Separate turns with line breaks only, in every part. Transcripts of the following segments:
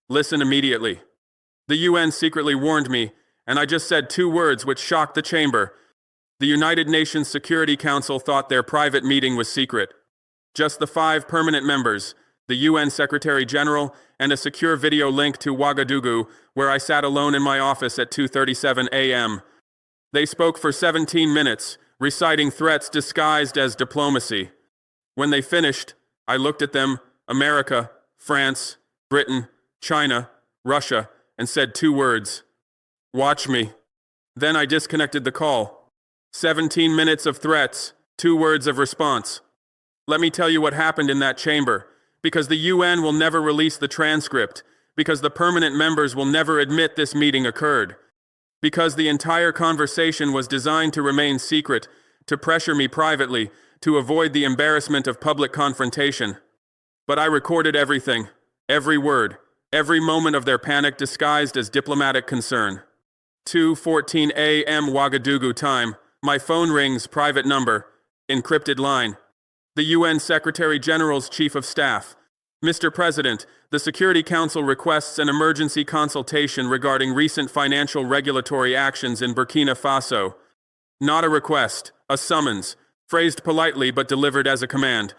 Listen immediately. The UN secretly warned me, and I just said two words which shocked the chamber. The United Nations Security Council thought their private meeting was secret. Just the 5 permanent members, the UN Secretary General, and a secure video link to Ouagadougou, where I sat alone in my office at 2:37 a.m. They spoke for 17 minutes, reciting threats disguised as diplomacy. When they finished, I looked at them, America, France, Britain, China, Russia, and said 2 words. Watch me. Then I disconnected the call. 17 minutes of threats, 2 words of response. Let me tell you what happened in that chamber, because the UN will never release the transcript, because the permanent members will never admit this meeting occurred, because the entire conversation was designed to remain secret, to pressure me privately, to avoid the embarrassment of public confrontation. But I recorded everything, every word, every moment of their panic disguised as diplomatic concern. 2:14 a.m. Ouagadougou time. My phone rings, private number, encrypted line. The UN Secretary General's Chief of Staff. Mr. President, the Security Council requests an emergency consultation regarding recent financial regulatory actions in Burkina Faso. Not a request, a summons, phrased politely but delivered as a command.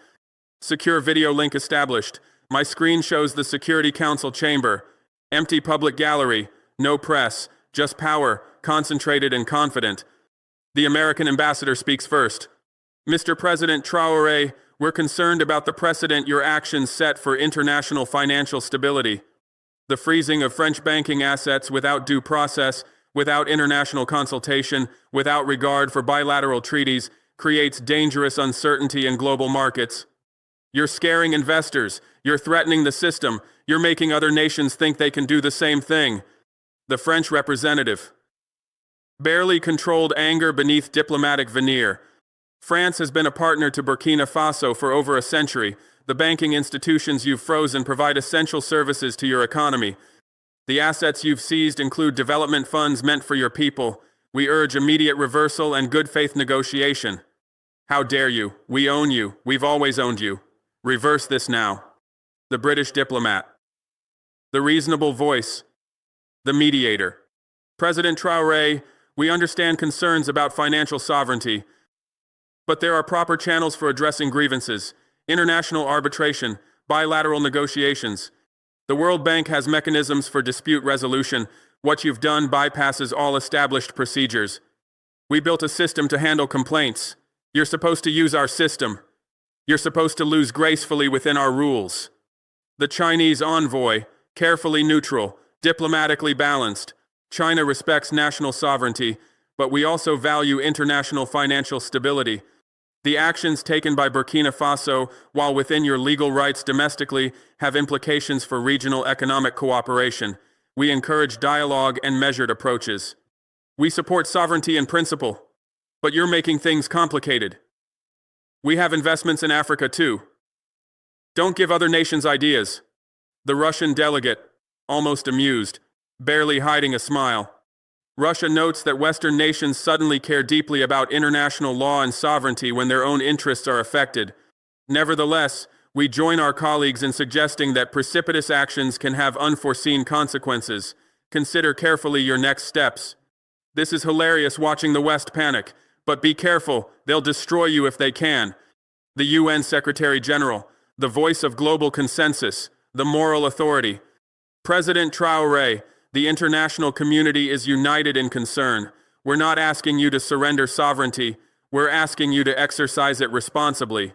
Secure video link established. My screen shows the Security Council chamber. Empty public gallery, no press, just power, concentrated and confident. The American ambassador speaks first. Mr. President Traoré, we're concerned about the precedent your actions set for international financial stability. The freezing of French banking assets without due process, without international consultation, without regard for bilateral treaties, creates dangerous uncertainty in global markets. You're scaring investors, you're threatening the system, you're making other nations think they can do the same thing. The French representative. Barely controlled anger beneath diplomatic veneer. France has been a partner to Burkina Faso for over a century. The banking institutions you've frozen provide essential services to your economy. The assets you've seized include development funds meant for your people. We urge immediate reversal and good faith negotiation. How dare you? We own you. We've always owned you. Reverse this now. The British diplomat. The reasonable voice. The mediator. President Traoré, we understand concerns about financial sovereignty, but there are proper channels for addressing grievances, international arbitration, bilateral negotiations. The World Bank has mechanisms for dispute resolution. What you've done bypasses all established procedures. We built a system to handle complaints. You're supposed to use our system. You're supposed to lose gracefully within our rules. The Chinese envoy, carefully neutral, diplomatically balanced. China respects national sovereignty, but we also value international financial stability. The actions taken by Burkina Faso, while within your legal rights domestically, have implications for regional economic cooperation. We encourage dialogue and measured approaches. We support sovereignty in principle, but you're making things complicated. We have investments in Africa too. Don't give other nations ideas. The Russian delegate, almost amused, barely hiding a smile. Russia notes that Western nations suddenly care deeply about international law and sovereignty when their own interests are affected. Nevertheless, we join our colleagues in suggesting that precipitous actions can have unforeseen consequences. Consider carefully your next steps. This is hilarious watching the West panic, but be careful, they'll destroy you if they can. The UN Secretary General, the voice of global consensus, the moral authority. President Traoré, the international community is united in concern. We're not asking you to surrender sovereignty. We're asking you to exercise it responsibly.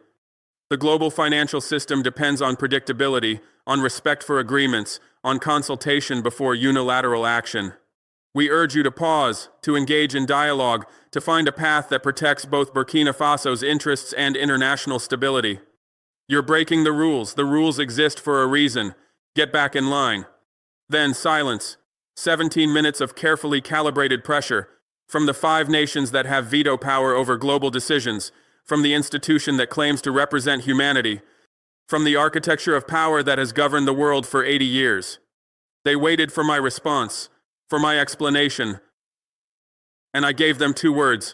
The global financial system depends on predictability, on respect for agreements, on consultation before unilateral action. We urge you to pause, to engage in dialogue, to find a path that protects both Burkina Faso's interests and international stability. You're breaking the rules. The rules exist for a reason. Get back in line. Then silence. 17 minutes of carefully calibrated pressure from the 5 nations that have veto power over global decisions, from the institution that claims to represent humanity, from the architecture of power that has governed the world for 80 years. They waited for my response, for my explanation, and I gave them 2 words.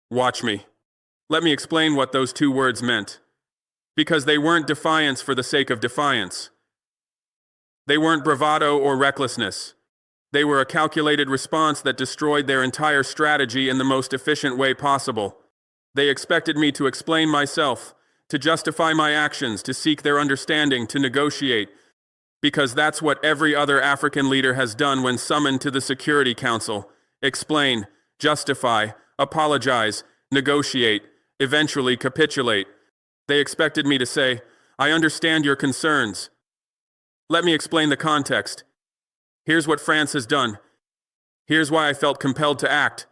Watch me. Let me explain what those 2 words meant. Because they weren't defiance for the sake of defiance. They weren't bravado or recklessness. They were a calculated response that destroyed their entire strategy in the most efficient way possible. They expected me to explain myself, to justify my actions, to seek their understanding, to negotiate, because that's what every other African leader has done when summoned to the Security Council. Explain, justify, apologize, negotiate, eventually capitulate. They expected me to say, "I understand your concerns. Let me explain the context. Here's what France has done. Here's why I felt compelled to act.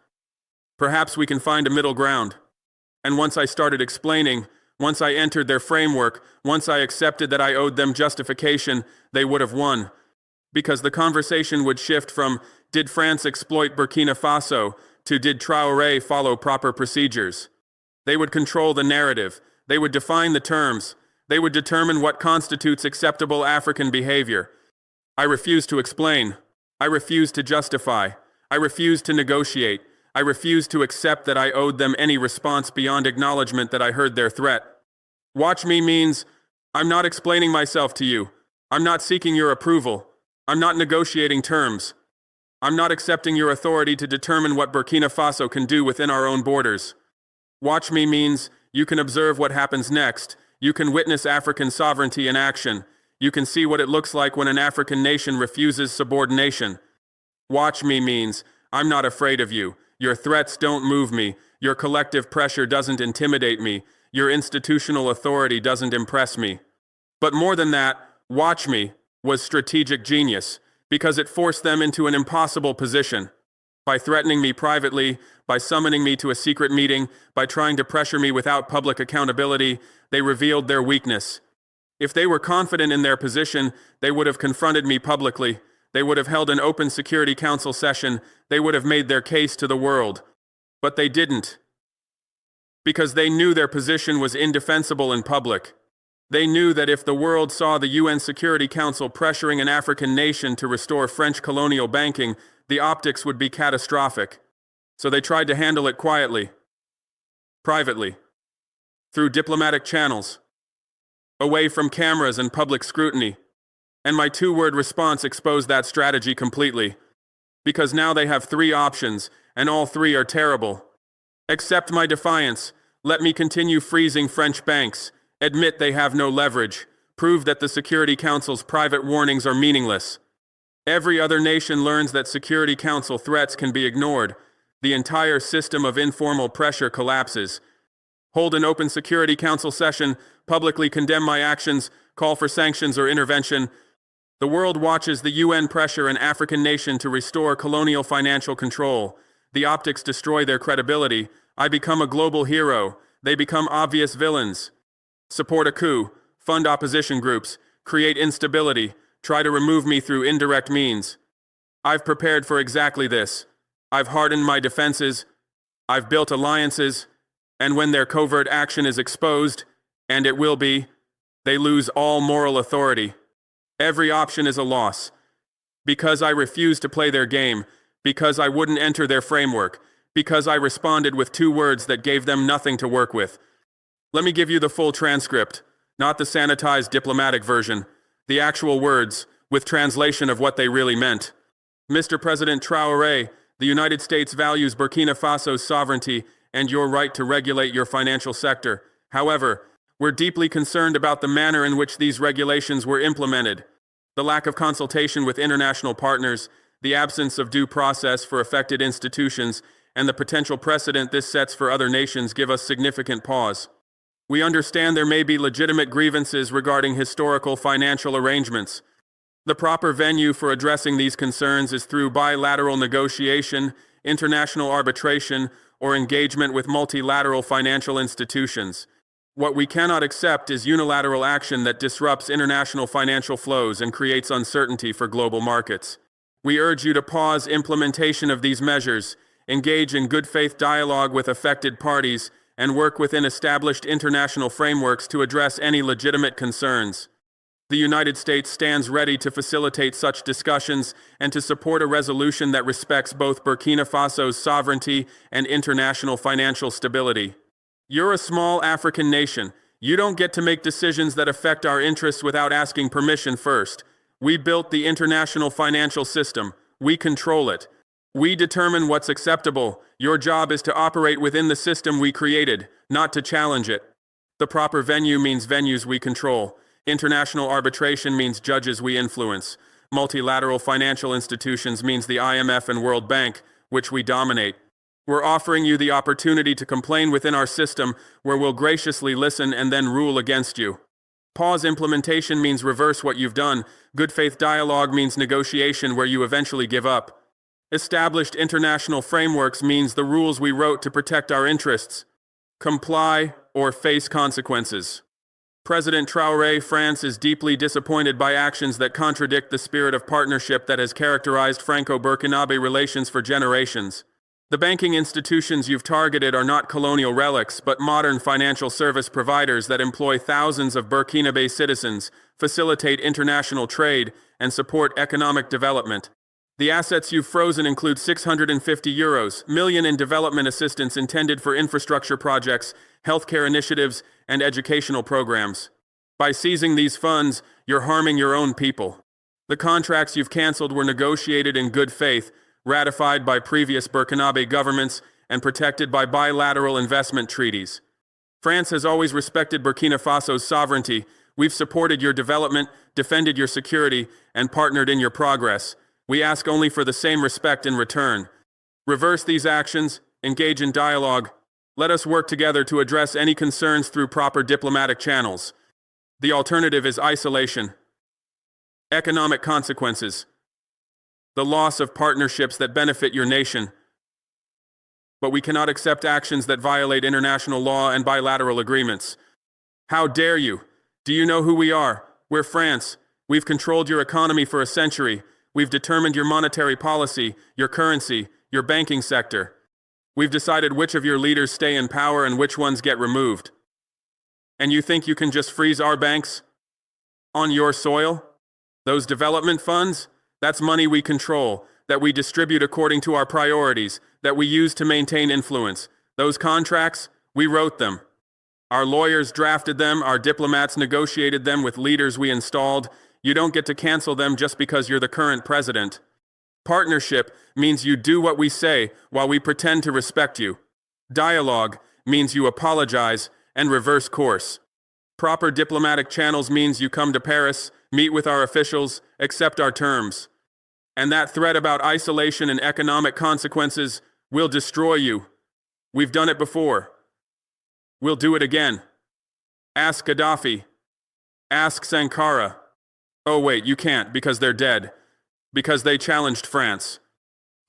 Perhaps we can find a middle ground." And once I started explaining, once I entered their framework, once I accepted that I owed them justification, they would have won. Because the conversation would shift from, did France exploit Burkina Faso, to did Traoré follow proper procedures? They would control the narrative. They would define the terms. They would determine what constitutes acceptable African behavior. I refused to explain. I refused to justify. I refused to negotiate. I refused to accept that I owed them any response beyond acknowledgement that I heard their threat. Watch me means, I'm not explaining myself to you. I'm not seeking your approval. I'm not negotiating terms. I'm not accepting your authority to determine what Burkina Faso can do within our own borders. Watch me means, you can observe what happens next. You can witness African sovereignty in action. You can see what it looks like when an African nation refuses subordination. Watch me means, I'm not afraid of you. Your threats don't move me. Your collective pressure doesn't intimidate me. Your institutional authority doesn't impress me. But more than that, watch me was strategic genius, because it forced them into an impossible position. By threatening me privately, by summoning me to a secret meeting, by trying to pressure me without public accountability, they revealed their weakness. If they were confident in their position, they would have confronted me publicly. They would have held an open Security Council session. They would have made their case to the world. But they didn't. Because they knew their position was indefensible in public. They knew that if the world saw the UN Security Council pressuring an African nation to restore French colonial banking, the optics would be catastrophic. So they tried to handle it quietly, privately, through diplomatic channels, away from cameras and public scrutiny. And my two-word response exposed that strategy completely. Because now they have three options, and all three are terrible. Accept my defiance. Let me continue freezing French banks. Admit they have no leverage. Prove that the Security Council's private warnings are meaningless. Every other nation learns that Security Council threats can be ignored. The entire system of informal pressure collapses. Hold an open Security Council session, publicly condemn my actions, call for sanctions or intervention. The world watches the UN pressure an African nation to restore colonial financial control. The optics destroy their credibility. I become a global hero. They become obvious villains. Support a coup, fund opposition groups, create instability, try to remove me through indirect means. I've prepared for exactly this. I've hardened my defenses. I've built alliances. And when their covert action is exposed, and it will be, they lose all moral authority. Every option is a loss. Because I refused to play their game, because I wouldn't enter their framework, because I responded with two words that gave them nothing to work with. Let me give you the full transcript, not the sanitized diplomatic version, the actual words, with translation of what they really meant. Mr. President Traoré, the United States values Burkina Faso's sovereignty and your right to regulate your financial sector. However, we're deeply concerned about the manner in which these regulations were implemented. The lack of consultation with international partners, the absence of due process for affected institutions, and the potential precedent this sets for other nations give us significant pause. We understand there may be legitimate grievances regarding historical financial arrangements. The proper venue for addressing these concerns is through bilateral negotiation, international arbitration, or engagement with multilateral financial institutions. What we cannot accept is unilateral action that disrupts international financial flows and creates uncertainty for global markets. We urge you to pause implementation of these measures, engage in good faith dialogue with affected parties, and work within established international frameworks to address any legitimate concerns. The United States stands ready to facilitate such discussions and to support a resolution that respects both Burkina Faso's sovereignty and international financial stability. You're a small African nation. You don't get to make decisions that affect our interests without asking permission first. We built the international financial system. We control it. We determine what's acceptable. Your job is to operate within the system we created, not to challenge it. The proper venue means venues we control. International arbitration means judges we influence. Multilateral financial institutions means the IMF and World Bank, which we dominate. We're offering you the opportunity to complain within our system, where we'll graciously listen and then rule against you. Pause implementation means reverse what you've done. Good faith dialogue means negotiation where you eventually give up. Established international frameworks means the rules we wrote to protect our interests. Comply or face consequences. President Traoré, France is deeply disappointed by actions that contradict the spirit of partnership that has characterized Franco-Burkinabe relations for generations. The banking institutions you've targeted are not colonial relics, but modern financial service providers that employ thousands of Burkinabe citizens, facilitate international trade, and support economic development. The assets you've frozen include €650 million in development assistance intended for infrastructure projects, healthcare initiatives, and educational programs. By seizing these funds, you're harming your own people. The contracts you've canceled were negotiated in good faith, ratified by previous Burkinabe governments, and protected by bilateral investment treaties. France has always respected Burkina Faso's sovereignty. We've supported your development, defended your security, and partnered in your progress. We ask only for the same respect in return. Reverse these actions, engage in dialogue. Let us work together to address any concerns through proper diplomatic channels. The alternative is isolation. Economic consequences. The loss of partnerships that benefit your nation. But we cannot accept actions that violate international law and bilateral agreements. How dare you? Do you know who we are? We're France. We've controlled your economy for a century. We've determined your monetary policy, your currency, your banking sector. We've decided which of your leaders stay in power and which ones get removed. And you think you can just freeze our banks? On your soil? Those development funds? That's money we control, that we distribute according to our priorities, that we use to maintain influence. Those contracts, we wrote them. Our lawyers drafted them, our diplomats negotiated them with leaders we installed. You don't get to cancel them just because you're the current president. Partnership means you do what we say while we pretend to respect you. Dialogue means you apologize and reverse course. Proper diplomatic channels means you come to Paris, meet with our officials, accept our terms. And that threat about isolation and economic consequences will destroy you. We've done it before. We'll do it again. Ask Gaddafi. Ask Sankara. Oh wait, you can't because they're dead. Because they challenged France.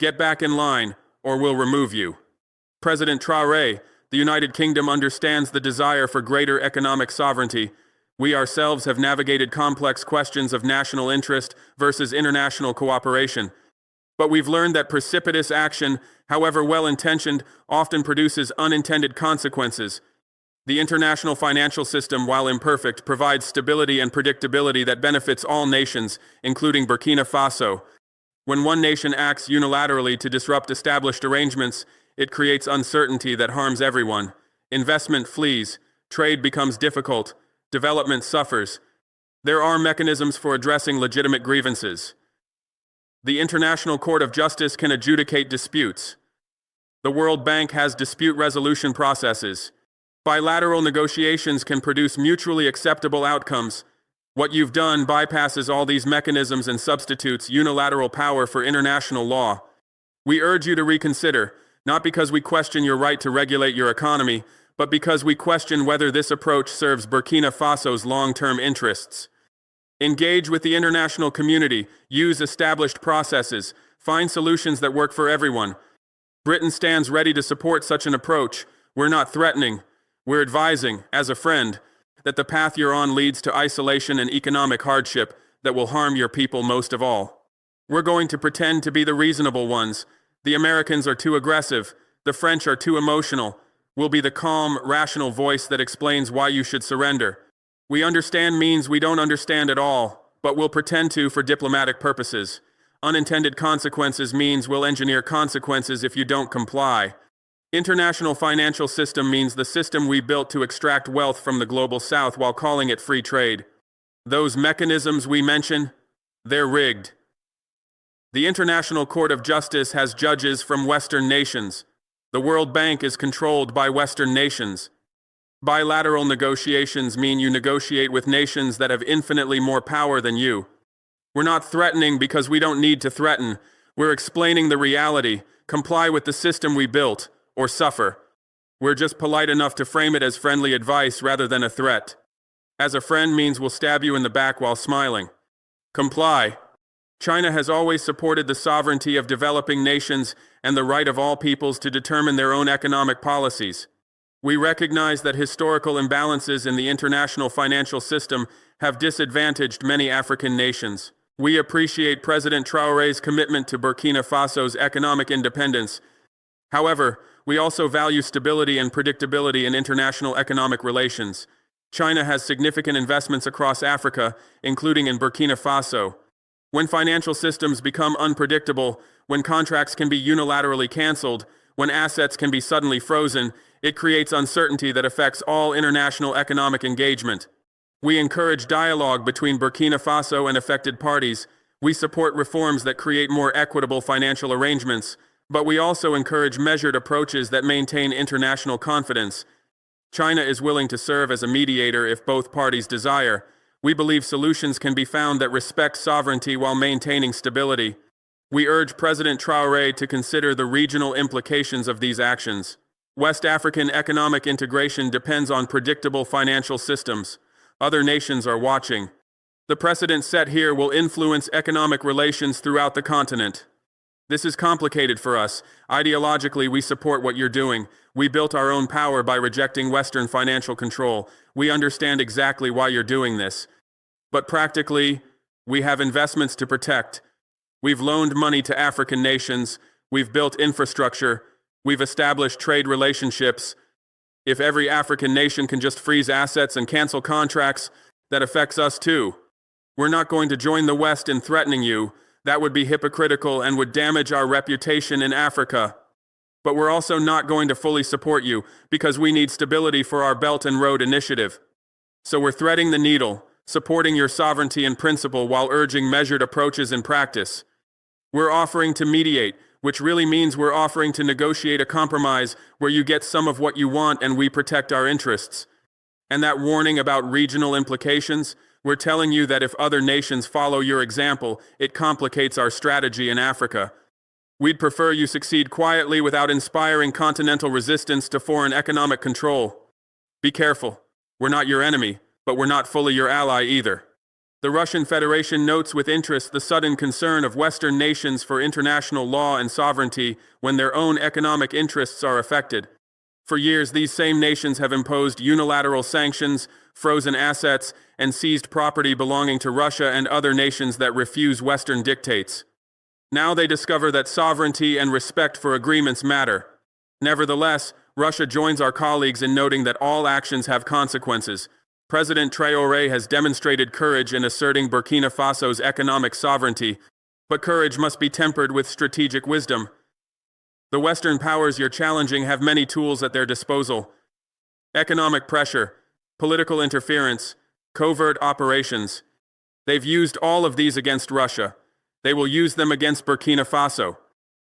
Get back in line or we'll remove you. President Traoré, the United Kingdom understands the desire for greater economic sovereignty. We ourselves have navigated complex questions of national interest versus international cooperation. But we've learned that precipitous action, however well-intentioned, often produces unintended consequences. The international financial system, while imperfect, provides stability and predictability that benefits all nations, including Burkina Faso. When one nation acts unilaterally to disrupt established arrangements, it creates uncertainty that harms everyone. Investment flees, trade becomes difficult, development suffers. There are mechanisms for addressing legitimate grievances. The International Court of Justice can adjudicate disputes. The World Bank has dispute resolution processes. Bilateral negotiations can produce mutually acceptable outcomes. What you've done bypasses all these mechanisms and substitutes unilateral power for international law. We urge you to reconsider, not because we question your right to regulate your economy, but because we question whether this approach serves Burkina Faso's long-term interests. Engage with the international community, use established processes, find solutions that work for everyone. Britain stands ready to support such an approach. We're not threatening. We're advising, as a friend, that the path you're on leads to isolation and economic hardship that will harm your people most of all. We're going to pretend to be the reasonable ones. The Americans are too aggressive. The French are too emotional. We'll be the calm, rational voice that explains why you should surrender. We understand means we don't understand at all, but we'll pretend to for diplomatic purposes. Unintended consequences means we'll engineer consequences if you don't comply. International financial system means the system we built to extract wealth from the global south while calling it free trade. Those mechanisms we mention, They're rigged. The International Court of Justice has judges from Western nations. The World Bank is controlled by Western nations. Bilateral negotiations mean you negotiate with nations that have infinitely more power than you. We're not threatening because we don't need to threaten. We're explaining the reality, comply with the system we built, or suffer. We're just polite enough to frame it as friendly advice rather than a threat. As a friend means we'll stab you in the back while smiling. Comply. China has always supported the sovereignty of developing nations and the right of all peoples to determine their own economic policies. We recognize that historical imbalances in the international financial system have disadvantaged many African nations. We appreciate President Traoré's commitment to Burkina Faso's economic independence. However, we also value stability and predictability in international economic relations. China has significant investments across Africa, including in Burkina Faso. When financial systems become unpredictable, when contracts can be unilaterally canceled, when assets can be suddenly frozen, it creates uncertainty that affects all international economic engagement. We encourage dialogue between Burkina Faso and affected parties. We support reforms that create more equitable financial arrangements, but we also encourage measured approaches that maintain international confidence. China is willing to serve as a mediator if both parties desire. We believe solutions can be found that respect sovereignty while maintaining stability. We urge President Traoré to consider the regional implications of these actions. West African economic integration depends on predictable financial systems. Other nations are watching. The precedent set here will influence economic relations throughout the continent. This is complicated for us. Ideologically, we support what you're doing. We built our own power by rejecting Western financial control. We understand exactly why you're doing this. But practically, we have investments to protect. We've loaned money to African nations. We've built infrastructure. We've established trade relationships. If every African nation can just freeze assets and cancel contracts, that affects us too. We're not going to join the West in threatening you. That would be hypocritical and would damage our reputation in Africa. But we're also not going to fully support you because we need stability for our Belt and Road Initiative. So we're threading the needle, supporting your sovereignty in principle while urging measured approaches in practice. We're offering to mediate, which really means we're offering to negotiate a compromise where you get some of what you want and we protect our interests. And that warning about regional implications, we're telling you that if other nations follow your example, it complicates our strategy in Africa. We'd prefer you succeed quietly without inspiring continental resistance to foreign economic control. Be careful. We're not your enemy, but we're not fully your ally either. The Russian Federation notes with interest the sudden concern of Western nations for international law and sovereignty when their own economic interests are affected. For years, these same nations have imposed unilateral sanctions, frozen assets, and seized property belonging to Russia and other nations that refuse Western dictates. Now they discover that sovereignty and respect for agreements matter. Nevertheless, Russia joins our colleagues in noting that all actions have consequences. President Traoré has demonstrated courage in asserting Burkina Faso's economic sovereignty, but courage must be tempered with strategic wisdom. The Western powers you're challenging have many tools at their disposal. Economic pressure, political interference, covert operations. They've used all of these against Russia. They will use them against Burkina Faso.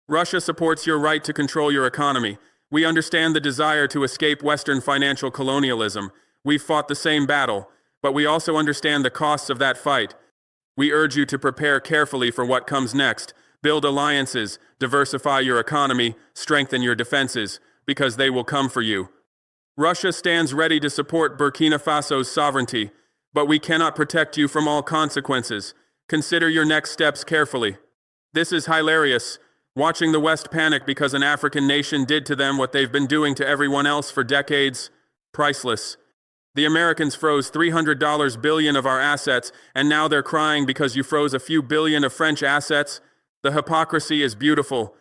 Russia supports your right to control your economy. We understand the desire to escape Western financial colonialism. We've fought the same battle, but we also understand the costs of that fight. We urge you to prepare carefully for what comes next. Build alliances, diversify your economy, strengthen your defenses, because they will come for you. Russia stands ready to support Burkina Faso's sovereignty, but we cannot protect you from all consequences. Consider your next steps carefully. This is hilarious, watching the West panic because an African nation did to them what they've been doing to everyone else for decades. Priceless. The Americans froze $300 billion of our assets, and now they're crying because you froze a few billion of French assets. The hypocrisy is beautiful.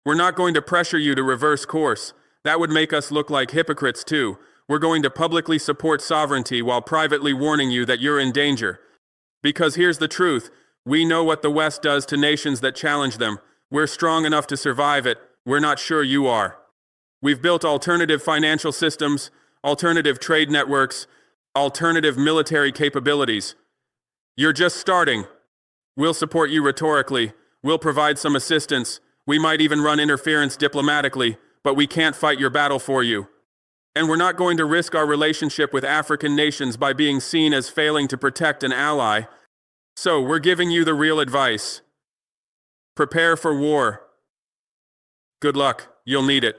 We're not going to pressure you to reverse course. That would make us look like hypocrites too. We're going to publicly support sovereignty while privately warning you that you're in danger. Because here's the truth. We know what the West does to nations that challenge them. We're strong enough to survive it. We're not sure you are. We've built alternative financial systems, alternative trade networks, alternative military capabilities. You're just starting. We'll support you rhetorically. We'll provide some assistance. We might even run interference diplomatically, but we can't fight your battle for you. And we're not going to risk our relationship with African nations by being seen as failing to protect an ally. So, we're giving you the real advice. Prepare for war. Good luck. You'll need it.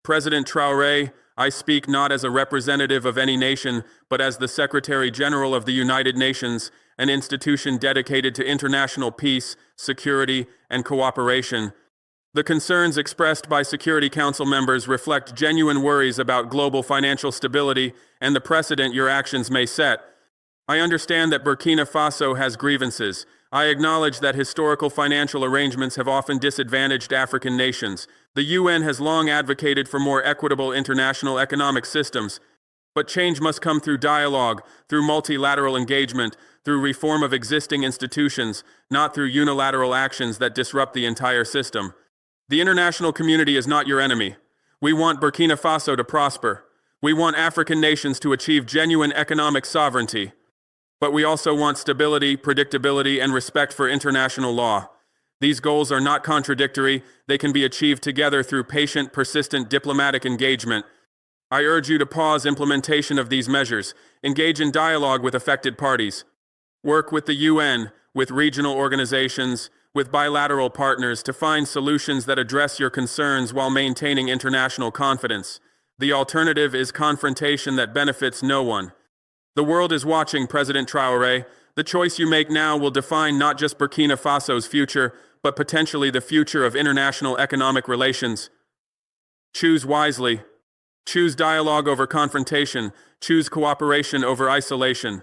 President Traoré, I speak not as a representative of any nation, but as the Secretary General of the United Nations, an institution dedicated to international peace, security, and cooperation. The concerns expressed by Security Council members reflect genuine worries about global financial stability and the precedent your actions may set. I understand that Burkina Faso has grievances. I acknowledge that historical financial arrangements have often disadvantaged African nations. The UN has long advocated for more equitable international economic systems. But change must come through dialogue, through multilateral engagement, through reform of existing institutions, not through unilateral actions that disrupt the entire system. The international community is not your enemy. We want Burkina Faso to prosper. We want African nations to achieve genuine economic sovereignty. But we also want stability, predictability, and respect for international law. These goals are not contradictory. They can be achieved together through patient, persistent diplomatic engagement. I urge you to pause implementation of these measures, engage in dialogue with affected parties, work with the UN, with regional organizations, with bilateral partners to find solutions that address your concerns while maintaining international confidence. The alternative is confrontation that benefits no one. The world is watching, President Traoré. The choice you make now will define not just Burkina Faso's future, but potentially the future of international economic relations. Choose wisely. Choose dialogue over confrontation. Choose cooperation over isolation.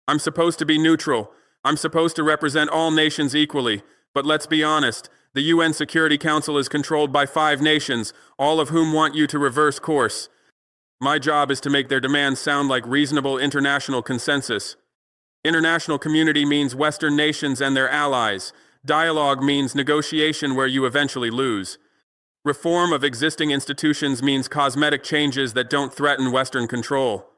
I'm supposed to be neutral. I'm supposed to represent all nations equally. But let's be honest, the UN Security Council is controlled by 5 nations, all of whom want you to reverse course. My job is to make their demands sound like reasonable international consensus. International community means Western nations and their allies. Dialogue means negotiation where you eventually lose. Reform of existing institutions means cosmetic changes that don't threaten Western control.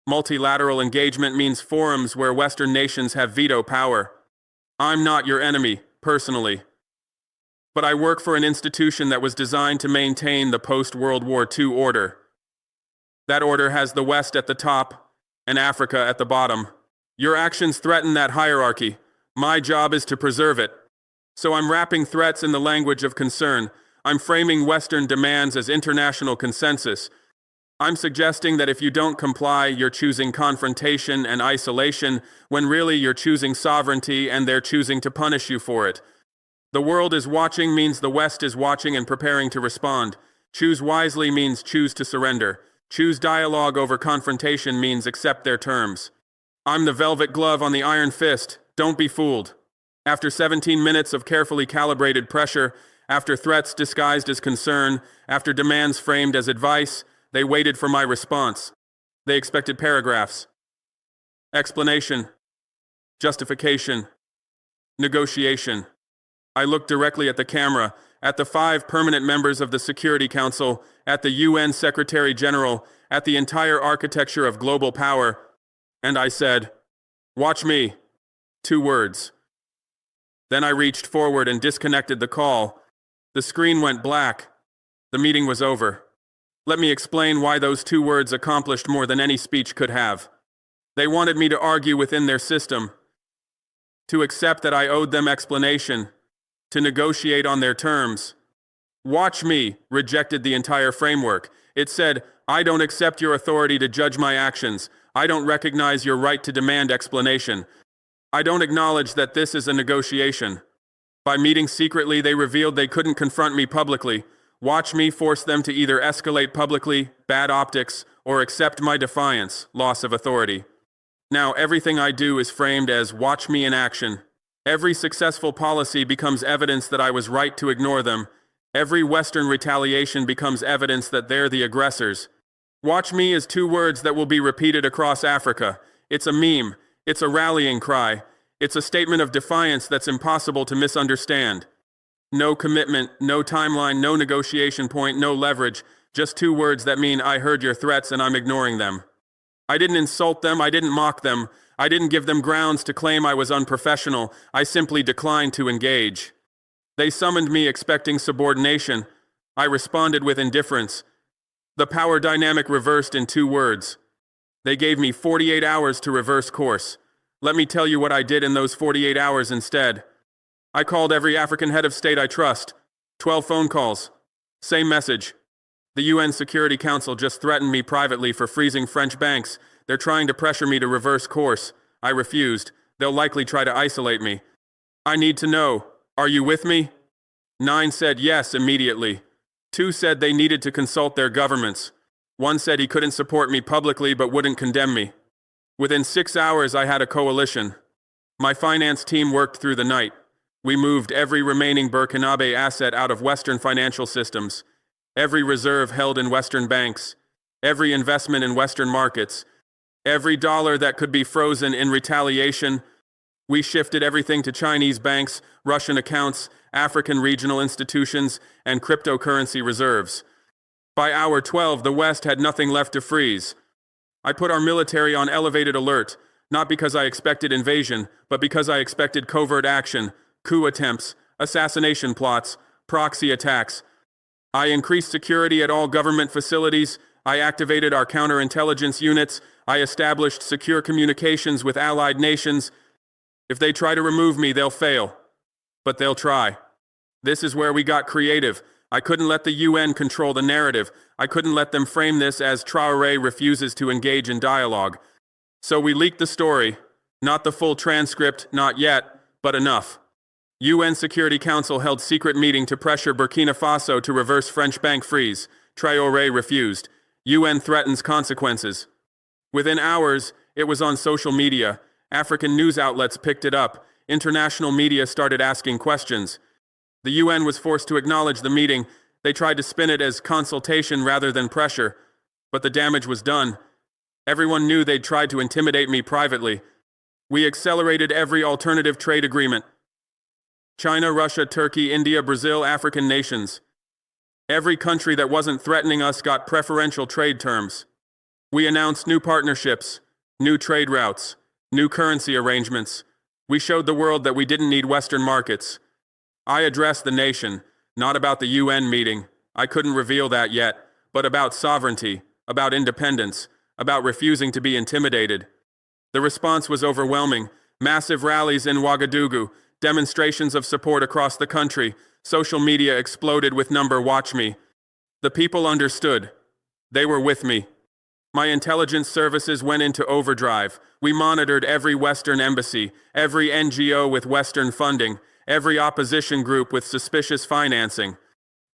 Multilateral engagement means forums where Western nations have veto power. I'm not your enemy, personally. But I work for an institution that was designed to maintain the post-World War II order. That order has the West at the top and Africa at the bottom. Your actions threaten that hierarchy. My job is to preserve it. So I'm wrapping threats in the language of concern. I'm framing Western demands as international consensus. I'm suggesting that if you don't comply, you're choosing confrontation and isolation, when really you're choosing sovereignty and they're choosing to punish you for it. The world is watching means the West is watching and preparing to respond. Choose wisely means choose to surrender. Choose dialogue over confrontation means accept their terms. I'm the velvet glove on the iron fist. Don't be fooled. After 17 minutes of carefully calibrated pressure, after threats disguised as concern, after demands framed as advice, they waited for my response. They expected paragraphs. Explanation. Justification. Negotiation. I looked directly at the camera, at the 5 permanent members of the Security Council, at the UN Secretary General, at the entire architecture of global power, and I said, "Watch me." 2 words. Then I reached forward and disconnected the call. The screen went black. The meeting was over. Let me explain why those 2 words accomplished more than any speech could have. They wanted me to argue within their system, to accept that I owed them explanation, to negotiate on their terms. Watch me rejected the entire framework. It said, I don't accept your authority to judge my actions. I don't recognize your right to demand explanation. I don't acknowledge that this is a negotiation. By meeting secretly, they revealed they couldn't confront me publicly. Watch me force them to either escalate publicly, bad optics, or accept my defiance, loss of authority. Now everything I do is framed as watch me in action. Every successful policy becomes evidence that I was right to ignore them. Every Western retaliation becomes evidence that they're the aggressors. Watch me is 2 words that will be repeated across Africa. It's a meme. It's a rallying cry. It's a statement of defiance that's impossible to misunderstand. No commitment, no timeline, no negotiation point, no leverage. Just 2 words that mean I heard your threats and I'm ignoring them. I didn't insult them, I didn't mock them. I didn't give them grounds to claim I was unprofessional. I simply declined to engage. They summoned me expecting subordination. I responded with indifference. The power dynamic reversed in 2 words. They gave me 48 hours to reverse course. Let me tell you what I did in those 48 hours instead. I called every African head of state I trust. 12 phone calls. Same message. The UN Security Council just threatened me privately for freezing French banks. They're trying to pressure me to reverse course. I refused. They'll likely try to isolate me. I need to know, are you with me? 9 said yes immediately. 2 said they needed to consult their governments. 1 said he couldn't support me publicly but wouldn't condemn me. Within 6 hours, I had a coalition. My finance team worked through the night. We moved every remaining Burkinabe asset out of Western financial systems, every reserve held in Western banks, every investment in Western markets, every dollar that could be frozen in retaliation. We shifted everything to Chinese banks, Russian accounts, African regional institutions, and cryptocurrency reserves. By hour 12, the West had nothing left to freeze. I put our military on elevated alert, not because I expected invasion, but because I expected covert action, coup attempts, assassination plots, proxy attacks. I increased security at all government facilities. I activated our counterintelligence units. I established secure communications with allied nations. If they try to remove me, they'll fail. But they'll try. This is where we got creative. I couldn't let the UN control the narrative. I couldn't let them frame this as Traoré refuses to engage in dialogue. So we leaked the story. Not the full transcript, not yet, but enough. UN Security Council held secret meeting to pressure Burkina Faso to reverse French bank freeze. Traoré refused. UN threatens consequences. Within hours, it was on social media. African news outlets picked it up. International media started asking questions. The UN was forced to acknowledge the meeting. They tried to spin it as consultation rather than pressure. But the damage was done. Everyone knew they'd tried to intimidate me privately. We accelerated every alternative trade agreement. China, Russia, Turkey, India, Brazil, African nations. Every country that wasn't threatening us got preferential trade terms. We announced new partnerships, new trade routes, new currency arrangements. We showed the world that we didn't need Western markets. I addressed the nation, not about the UN meeting. I couldn't reveal that yet, but about sovereignty, about independence, about refusing to be intimidated. The response was overwhelming. Massive rallies in Ouagadougou, demonstrations of support across the country. Social media exploded with "Watch me." The people understood. They were with me. My intelligence services went into overdrive. We monitored every Western embassy, every NGO with Western funding, every opposition group with suspicious financing.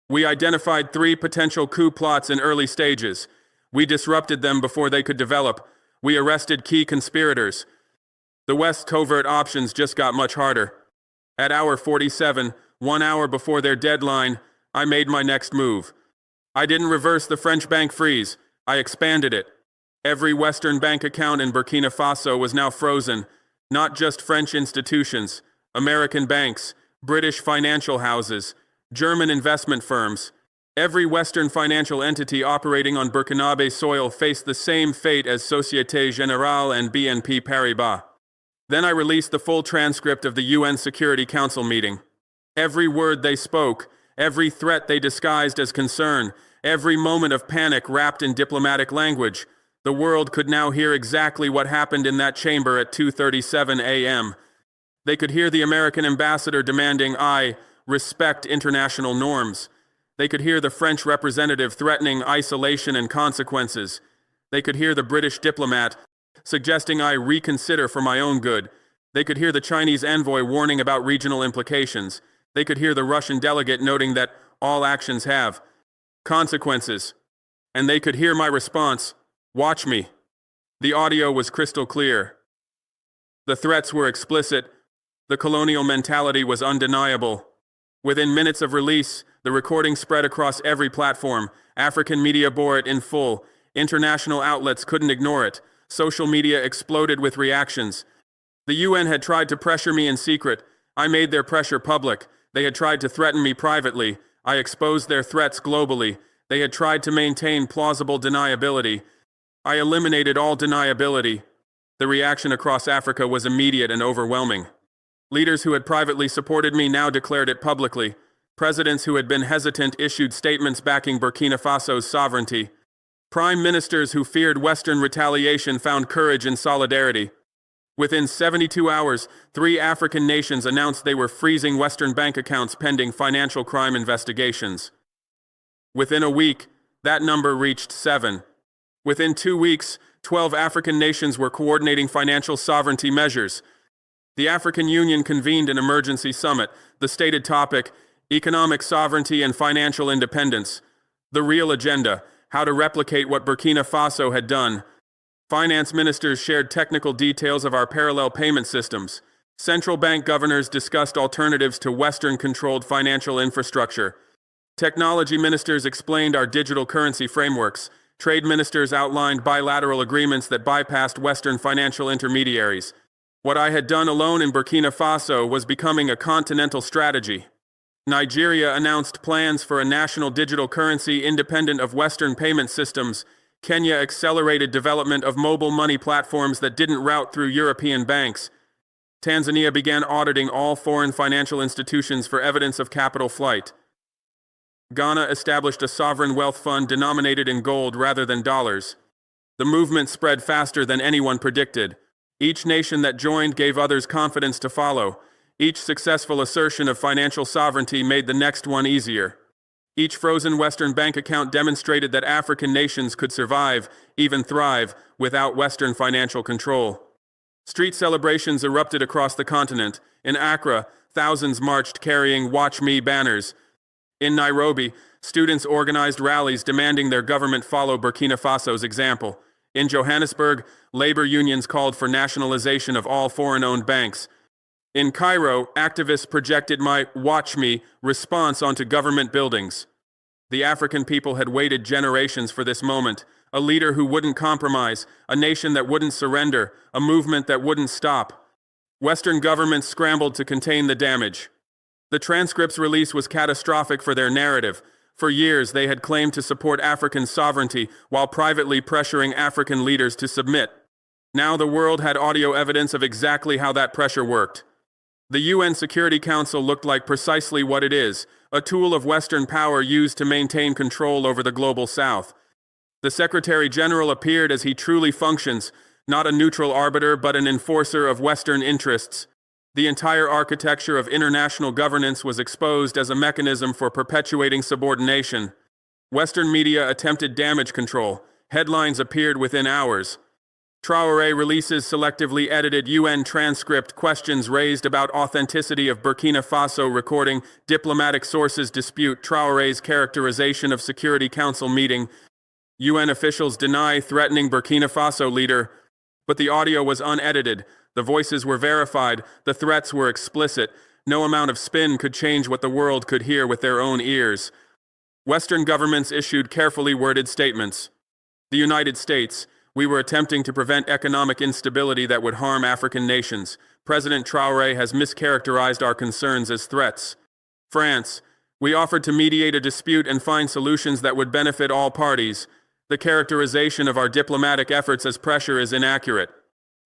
We identified 3 potential coup plots in early stages. We disrupted them before they could develop. We arrested key conspirators. The West's covert options just got much harder. At hour 47, 1 hour before their deadline, I made my next move. I didn't reverse the French bank freeze. I expanded it. Every Western bank account in Burkina Faso was now frozen. Not just French institutions, American banks, British financial houses, German investment firms. Every Western financial entity operating on Burkinabe soil faced the same fate as Société Générale and BNP Paribas. Then I released the full transcript of the UN Security Council meeting. Every word they spoke, every threat they disguised as concern, every moment of panic wrapped in diplomatic language. The world could now hear exactly what happened in that chamber at 2:37 a.m. They could hear the American ambassador demanding I respect international norms. They could hear the French representative threatening isolation and consequences. They could hear the British diplomat suggesting I reconsider for my own good. They could hear the Chinese envoy warning about regional implications. They could hear the Russian delegate noting that all actions have consequences. And they could hear my response, "Watch me." The audio was crystal clear. The threats were explicit. The colonial mentality was undeniable. Within minutes of release, the recording spread across every platform. African media bore it in full. International outlets couldn't ignore it. Social media exploded with reactions. The UN had tried to pressure me in secret. I made their pressure public. They had tried to threaten me privately. I exposed their threats globally. They had tried to maintain plausible deniability. I eliminated all deniability. The reaction across Africa was immediate and overwhelming. Leaders who had privately supported me now declared it publicly. Presidents who had been hesitant issued statements backing Burkina Faso's sovereignty. Prime ministers who feared Western retaliation found courage in solidarity. Within 72 hours, 3 African nations announced they were freezing Western bank accounts pending financial crime investigations. Within a week, that number reached 7. Within 2 weeks, 12 African nations were coordinating financial sovereignty measures. The African Union convened an emergency summit. The stated topic, economic sovereignty and financial independence. The real agenda, how to replicate what Burkina Faso had done. Finance ministers shared technical details of our parallel payment systems. Central bank governors discussed alternatives to Western-controlled financial infrastructure. Technology ministers explained our digital currency frameworks. Trade ministers outlined bilateral agreements that bypassed Western financial intermediaries. What I had done alone in Burkina Faso was becoming a continental strategy. Nigeria announced plans for a national digital currency independent of Western payment systems. Kenya accelerated development of mobile money platforms that didn't route through European banks. Tanzania began auditing all foreign financial institutions for evidence of capital flight. Ghana established a sovereign wealth fund denominated in gold rather than dollars. The movement spread faster than anyone predicted. Each nation that joined gave others confidence to follow. Each successful assertion of financial sovereignty made the next one easier. Each frozen Western bank account demonstrated that African nations could survive, even thrive, without Western financial control. Street celebrations erupted across the continent. In Accra, thousands marched carrying "Watch Me" banners. In Nairobi, students organized rallies demanding their government follow Burkina Faso's example. In Johannesburg, labor unions called for nationalization of all foreign-owned banks. In Cairo, activists projected my "Watch Me" response onto government buildings. The African people had waited generations for this moment. A leader who wouldn't compromise, a nation that wouldn't surrender, a movement that wouldn't stop. Western governments scrambled to contain the damage. The transcript's release was catastrophic for their narrative. For years, they had claimed to support African sovereignty while privately pressuring African leaders to submit. Now the world had audio evidence of exactly how that pressure worked. The UN Security Council looked like precisely what it is, a tool of Western power used to maintain control over the global South. The Secretary General appeared as he truly functions, not a neutral arbiter but an enforcer of Western interests. The entire architecture of international governance was exposed as a mechanism for perpetuating subordination. Western media attempted damage control. Headlines appeared within hours. Traoré releases selectively edited UN transcript. Questions raised about authenticity of Burkina Faso recording. Diplomatic sources dispute Traoré's characterization of Security Council meeting. UN officials deny threatening Burkina Faso leader. But the audio was unedited. The voices were verified. The threats were explicit. No amount of spin could change what the world could hear with their own ears. Western governments issued carefully worded statements. The United States, we were attempting to prevent economic instability that would harm African nations. President Traoré has mischaracterized our concerns as threats. France, we offered to mediate a dispute and find solutions that would benefit all parties. The characterization of our diplomatic efforts as pressure is inaccurate.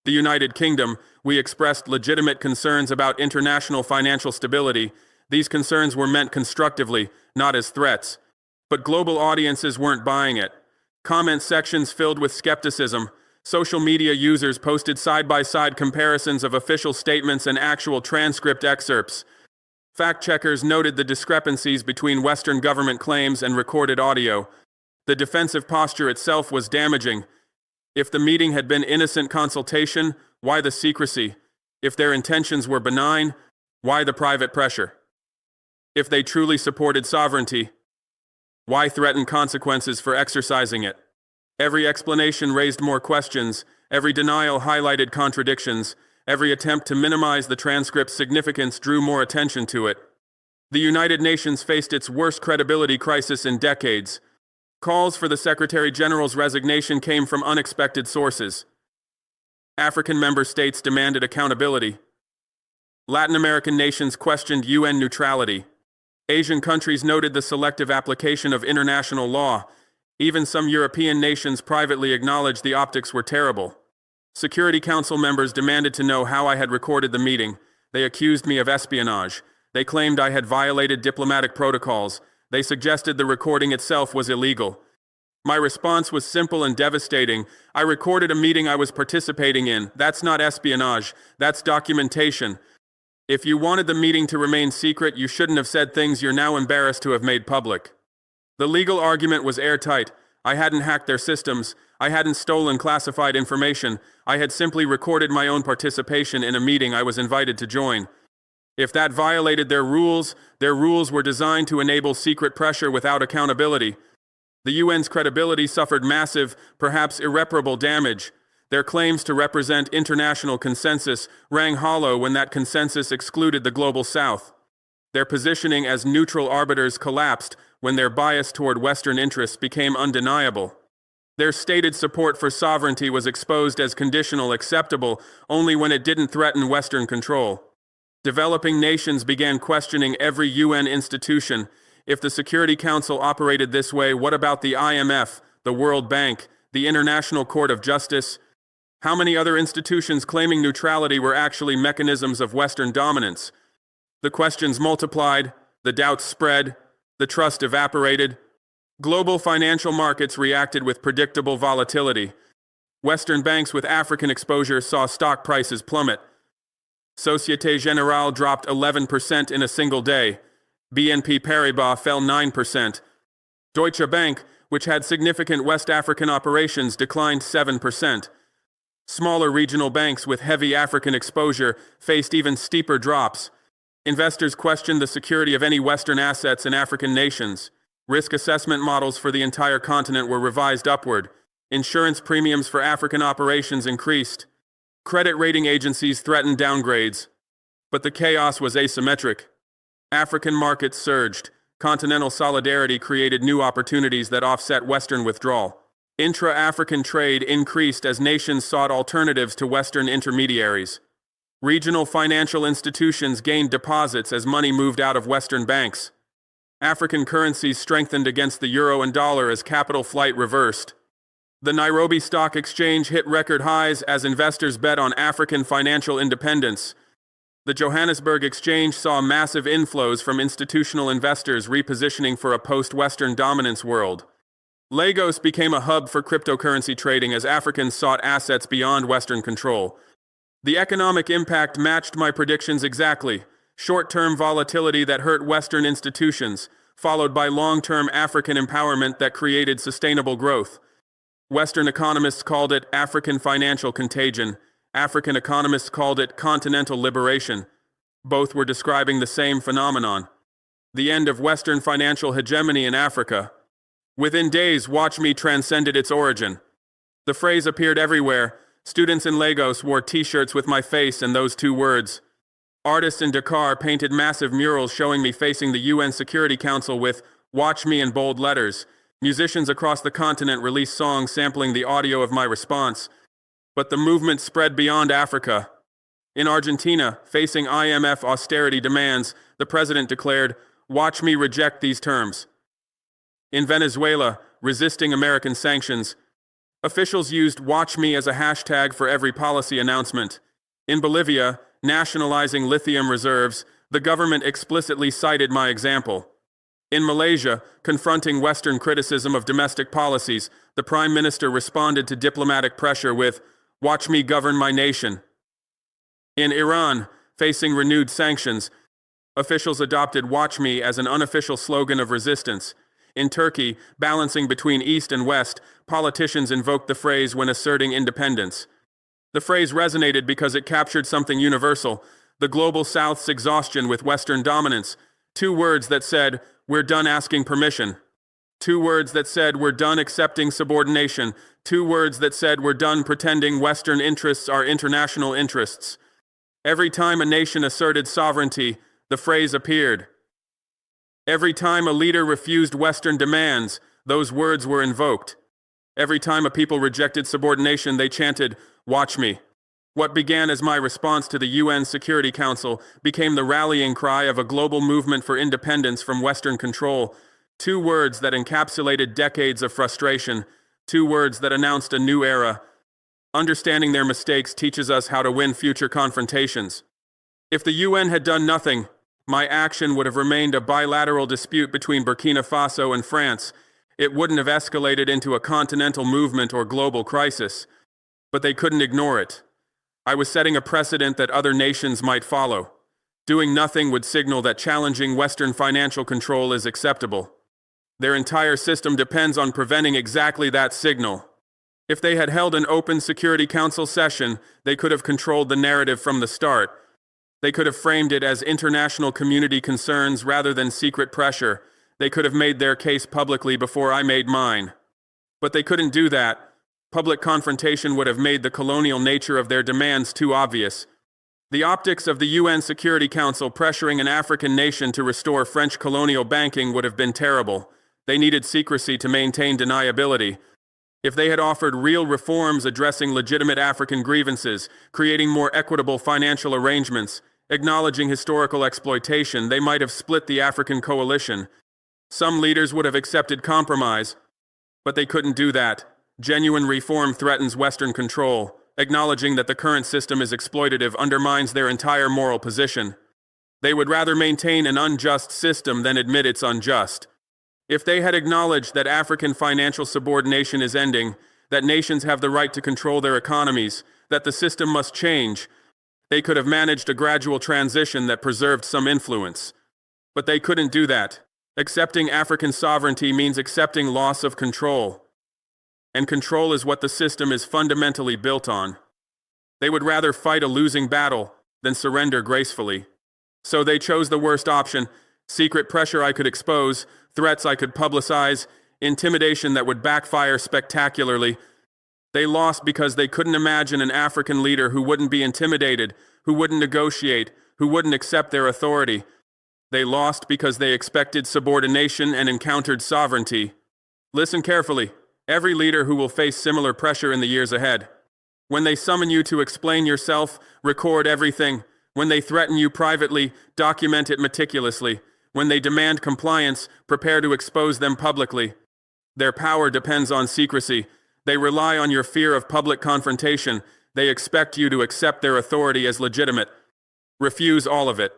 The United Kingdom, we expressed legitimate concerns about international financial stability. These concerns were meant constructively, not as threats. But global audiences weren't buying it. Comment sections filled with skepticism. Social media users posted side-by-side comparisons of official statements and actual transcript excerpts. Fact-checkers noted the discrepancies between Western government claims and recorded audio. The defensive posture itself was damaging. If the meeting had been innocent consultation, why the secrecy? If their intentions were benign, why the private pressure? If they truly supported sovereignty, why threaten consequences for exercising it? Every explanation raised more questions. Every denial highlighted contradictions. Every attempt to minimize the transcript's significance drew more attention to it. The United Nations faced its worst credibility crisis in decades. Calls for the Secretary General's resignation came from unexpected sources. African member states demanded accountability. Latin American nations questioned UN neutrality. Asian countries noted the selective application of international law. Even some European nations privately acknowledged the optics were terrible. Security Council members demanded to know how I had recorded the meeting. They accused me of espionage. They claimed I had violated diplomatic protocols. They suggested the recording itself was illegal. My response was simple and devastating. I recorded a meeting I was participating in. That's not espionage. That's documentation. If you wanted the meeting to remain secret, you shouldn't have said things you're now embarrassed to have made public. The legal argument was airtight. I hadn't hacked their systems. I hadn't stolen classified information. I had simply recorded my own participation in a meeting I was invited to join. If that violated their rules were designed to enable secret pressure without accountability. The UN's credibility suffered massive, perhaps irreparable damage. Their claims to represent international consensus rang hollow when that consensus excluded the global South. Their positioning as neutral arbiters collapsed when their bias toward Western interests became undeniable. Their stated support for sovereignty was exposed as conditional acceptable only when it didn't threaten Western control. Developing nations began questioning every UN institution. If the Security Council operated this way, what about the IMF, the World Bank, the International Court of Justice? How many other institutions claiming neutrality were actually mechanisms of Western dominance? The questions multiplied, the doubts spread, the trust evaporated. Global financial markets reacted with predictable volatility. Western banks with African exposure saw stock prices plummet. Société Générale dropped 11% in a single day. BNP Paribas fell 9%. Deutsche Bank, which had significant West African operations, declined 7%. Smaller regional banks with heavy African exposure faced even steeper drops. Investors questioned the security of any Western assets in African nations. Risk assessment models for the entire continent were revised upward. Insurance premiums for African operations increased. Credit rating agencies threatened downgrades. But the chaos was asymmetric. African markets surged. Continental solidarity created new opportunities that offset Western withdrawal. Intra-African trade increased as nations sought alternatives to Western intermediaries. Regional financial institutions gained deposits as money moved out of Western banks. African currencies strengthened against the euro and dollar as capital flight reversed. The Nairobi Stock Exchange hit record highs as investors bet on African financial independence. The Johannesburg Exchange saw massive inflows from institutional investors repositioning for a post-Western dominance world. Lagos became a hub for cryptocurrency trading as Africans sought assets beyond Western control. The economic impact matched my predictions exactly. Short-term volatility that hurt Western institutions, followed by long-term African empowerment that created sustainable growth. Western economists called it African financial contagion. African economists called it continental liberation. Both were describing the same phenomenon. The end of Western financial hegemony in Africa. Within days, Watch Me transcended its origin. The phrase appeared everywhere. Students in Lagos wore t-shirts with my face and those two words. Artists in Dakar painted massive murals showing me facing the UN Security Council with Watch Me in bold letters. Musicians across the continent released songs sampling the audio of my response. But the movement spread beyond Africa. In Argentina, facing IMF austerity demands, the president declared, "Watch me reject these terms." In Venezuela, resisting American sanctions, officials used "Watch me" as a hashtag for every policy announcement. In Bolivia, nationalizing lithium reserves, the government explicitly cited my example. In Malaysia, confronting Western criticism of domestic policies, the Prime Minister responded to diplomatic pressure with, "Watch me govern my nation." In Iran, facing renewed sanctions, officials adopted "Watch me" as an unofficial slogan of resistance. In Turkey, balancing between East and West, politicians invoked the phrase when asserting independence. The phrase resonated because it captured something universal, the global South's exhaustion with Western dominance. Two words that said, "We're done asking permission." Two words that said, "We're done accepting subordination." Two words that said, "We're done pretending Western interests are international interests." Every time a nation asserted sovereignty, the phrase appeared. Every time a leader refused Western demands, those words were invoked. Every time a people rejected subordination, they chanted, "Watch me." What began as my response to the UN Security Council became the rallying cry of a global movement for independence from Western control. Two words that encapsulated decades of frustration. Two words that announced a new era. Understanding their mistakes teaches us how to win future confrontations. If the UN had done nothing, my action would have remained a bilateral dispute between Burkina Faso and France. It wouldn't have escalated into a continental movement or global crisis. But they couldn't ignore it. I was setting a precedent that other nations might follow. Doing nothing would signal that challenging Western financial control is acceptable. Their entire system depends on preventing exactly that signal. If they had held an open Security Council session, they could have controlled the narrative from the start. They could have framed it as international community concerns rather than secret pressure. They could have made their case publicly before I made mine. But they couldn't do that. Public confrontation would have made the colonial nature of their demands too obvious. The optics of the UN Security Council pressuring an African nation to restore French colonial banking would have been terrible. They needed secrecy to maintain deniability. If they had offered real reforms addressing legitimate African grievances, creating more equitable financial arrangements, acknowledging historical exploitation, they might have split the African coalition. Some leaders would have accepted compromise, but they couldn't do that. Genuine reform threatens Western control. Acknowledging that the current system is exploitative undermines their entire moral position. They would rather maintain an unjust system than admit it's unjust. If they had acknowledged that African financial subordination is ending, that nations have the right to control their economies, that the system must change, they could have managed a gradual transition that preserved some influence. But they couldn't do that. Accepting African sovereignty means accepting loss of control. And control is what the system is fundamentally built on. They would rather fight a losing battle than surrender gracefully. So they chose the worst option: secret pressure I could expose, threats I could publicize, intimidation that would backfire spectacularly. They lost because they couldn't imagine an African leader who wouldn't be intimidated, who wouldn't negotiate, who wouldn't accept their authority. They lost because they expected subordination and encountered sovereignty. Listen carefully. Every leader who will face similar pressure in the years ahead. When they summon you to explain yourself, record everything. When they threaten you privately, document it meticulously. When they demand compliance, prepare to expose them publicly. Their power depends on secrecy. They rely on your fear of public confrontation. They expect you to accept their authority as legitimate. Refuse all of it.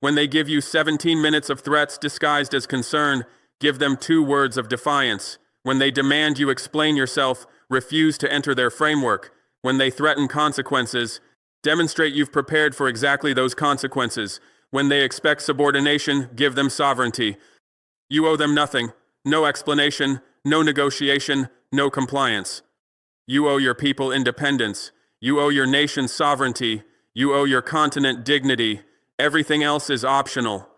When they give you 17 minutes of threats disguised as concern, give them 2 words of defiance. When they demand you explain yourself, refuse to enter their framework. When they threaten consequences, demonstrate you've prepared for exactly those consequences. When they expect subordination, give them sovereignty. You owe them nothing. No explanation, no negotiation, no compliance. You owe your people independence. You owe your nation sovereignty. You owe your continent dignity. Everything else is optional.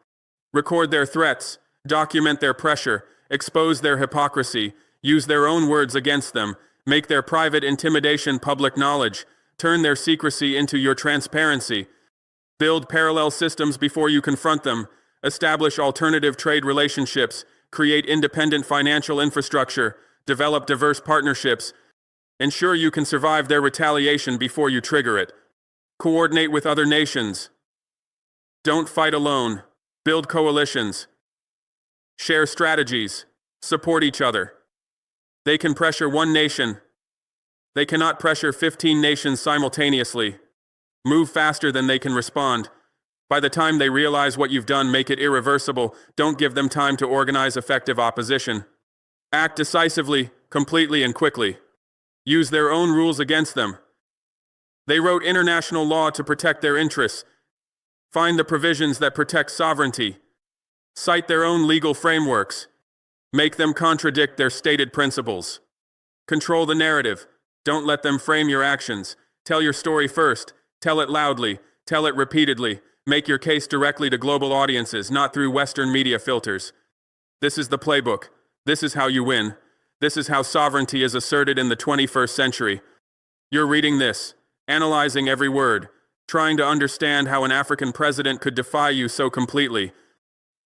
Record their threats. Document their pressure. Expose their hypocrisy, use their own words against them, make their private intimidation public knowledge, turn their secrecy into your transparency, build parallel systems before you confront them, establish alternative trade relationships, create independent financial infrastructure, develop diverse partnerships, ensure you can survive their retaliation before you trigger it, coordinate with other nations, don't fight alone, build coalitions, share strategies, support each other. They can pressure one nation. They cannot pressure 15 nations simultaneously. Move faster than they can respond. By the time they realize what you've done, make it irreversible. Don't give them time to organize effective opposition. Act decisively, completely, and quickly. Use their own rules against them. They wrote international law to protect their interests. Find the provisions that protect sovereignty. Cite their own legal frameworks. Make them contradict their stated principles. Control the narrative. Don't let them frame your actions. Tell your story first. Tell it loudly. Tell it repeatedly. Make your case directly to global audiences, not through Western media filters. This is the playbook. This is how you win. This is how sovereignty is asserted in the 21st century. You're reading this, analyzing every word, trying to understand how an African president could defy you so completely.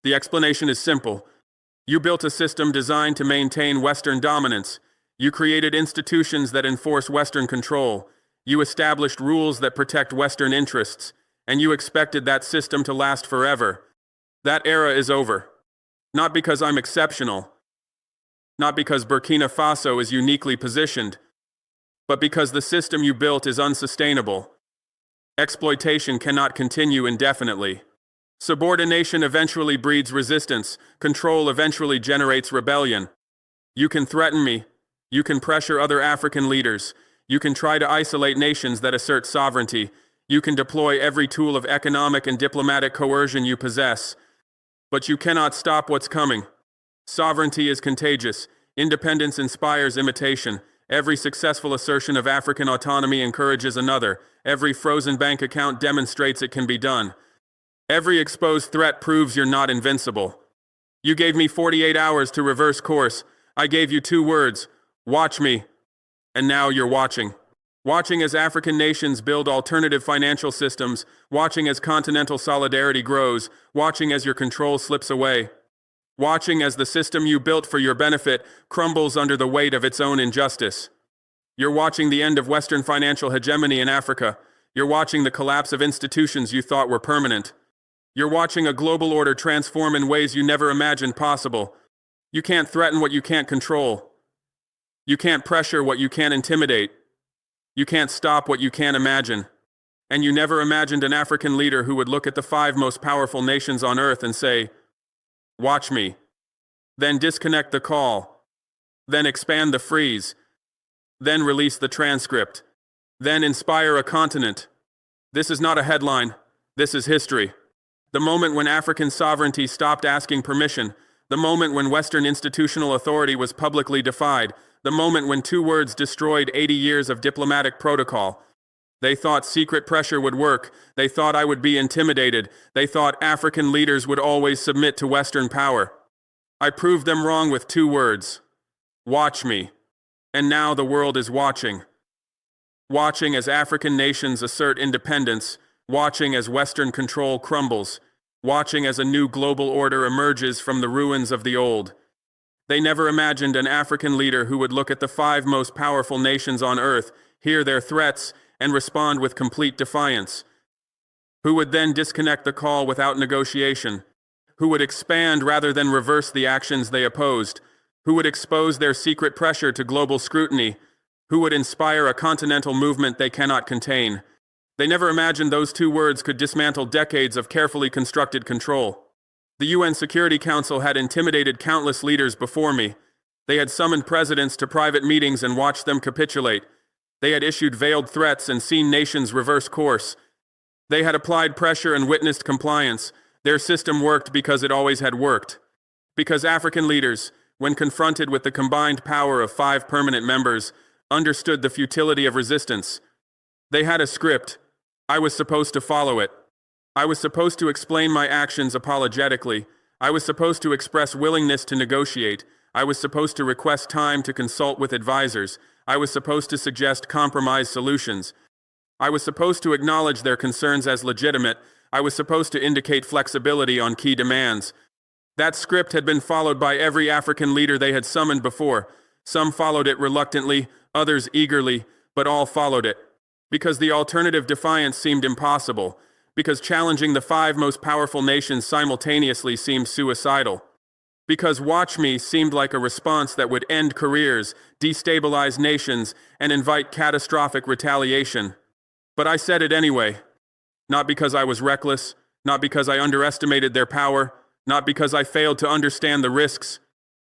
The explanation is simple. You built a system designed to maintain Western dominance. You created institutions that enforce Western control. You established rules that protect Western interests. And you expected that system to last forever. That era is over. Not because I'm exceptional. Not because Burkina Faso is uniquely positioned. but because the system you built is unsustainable. Exploitation cannot continue indefinitely. Subordination eventually breeds resistance. Control eventually generates rebellion. You can threaten me. You can pressure other African leaders. You can try to isolate nations that assert sovereignty. You can deploy every tool of economic and diplomatic coercion you possess. But you cannot stop what's coming. Sovereignty is contagious. Independence inspires imitation. Every successful assertion of African autonomy encourages another. Every frozen bank account demonstrates it can be done. Every exposed threat proves you're not invincible. You gave me 48 hours to reverse course. I gave you 2 words: watch me. And now you're watching. Watching as African nations build alternative financial systems, watching as continental solidarity grows, watching as your control slips away, watching as the system you built for your benefit crumbles under the weight of its own injustice. You're watching the end of Western financial hegemony in Africa. You're watching the collapse of institutions you thought were permanent. You're watching a global order transform in ways you never imagined possible. You can't threaten what you can't control. You can't pressure what you can't intimidate. You can't stop what you can't imagine. And you never imagined an African leader who would look at the 5 most powerful nations on earth and say, "Watch me." Then disconnect the call. Then expand the freeze. Then release the transcript. Then inspire a continent. This is not a headline. This is history. The moment when African sovereignty stopped asking permission. The moment when Western institutional authority was publicly defied. The moment when 2 words destroyed 80 years of diplomatic protocol. They thought secret pressure would work. They thought I would be intimidated. They thought African leaders would always submit to Western power. I proved them wrong with 2 words: watch me. And now the world is watching. Watching as African nations assert independence. Watching as Western control crumbles. Watching as a new global order emerges from the ruins of the old. They never imagined an African leader who would look at the 5 most powerful nations on earth, hear their threats, and respond with complete defiance. Who would then disconnect the call without negotiation. Who would expand rather than reverse the actions they opposed. Who would expose their secret pressure to global scrutiny. Who would inspire a continental movement they cannot contain. They never imagined those 2 words could dismantle decades of carefully constructed control. The UN Security Council had intimidated countless leaders before me. They had summoned presidents to private meetings and watched them capitulate. They had issued veiled threats and seen nations reverse course. They had applied pressure and witnessed compliance. Their system worked because it always had worked. Because African leaders, when confronted with the combined power of 5 permanent members, understood the futility of resistance. They had a script. I was supposed to follow it. I was supposed to explain my actions apologetically. I was supposed to express willingness to negotiate. I was supposed to request time to consult with advisors. I was supposed to suggest compromise solutions. I was supposed to acknowledge their concerns as legitimate. I was supposed to indicate flexibility on key demands. That script had been followed by every African leader they had summoned before. Some followed it reluctantly, others eagerly, but all followed it. Because the alternative defiance seemed impossible. Because challenging the 5 most powerful nations simultaneously seemed suicidal. Because watch me seemed like a response that would end careers, destabilize nations, and invite catastrophic retaliation. But I said it anyway. Not because I was reckless, not because I underestimated their power, not because I failed to understand the risks,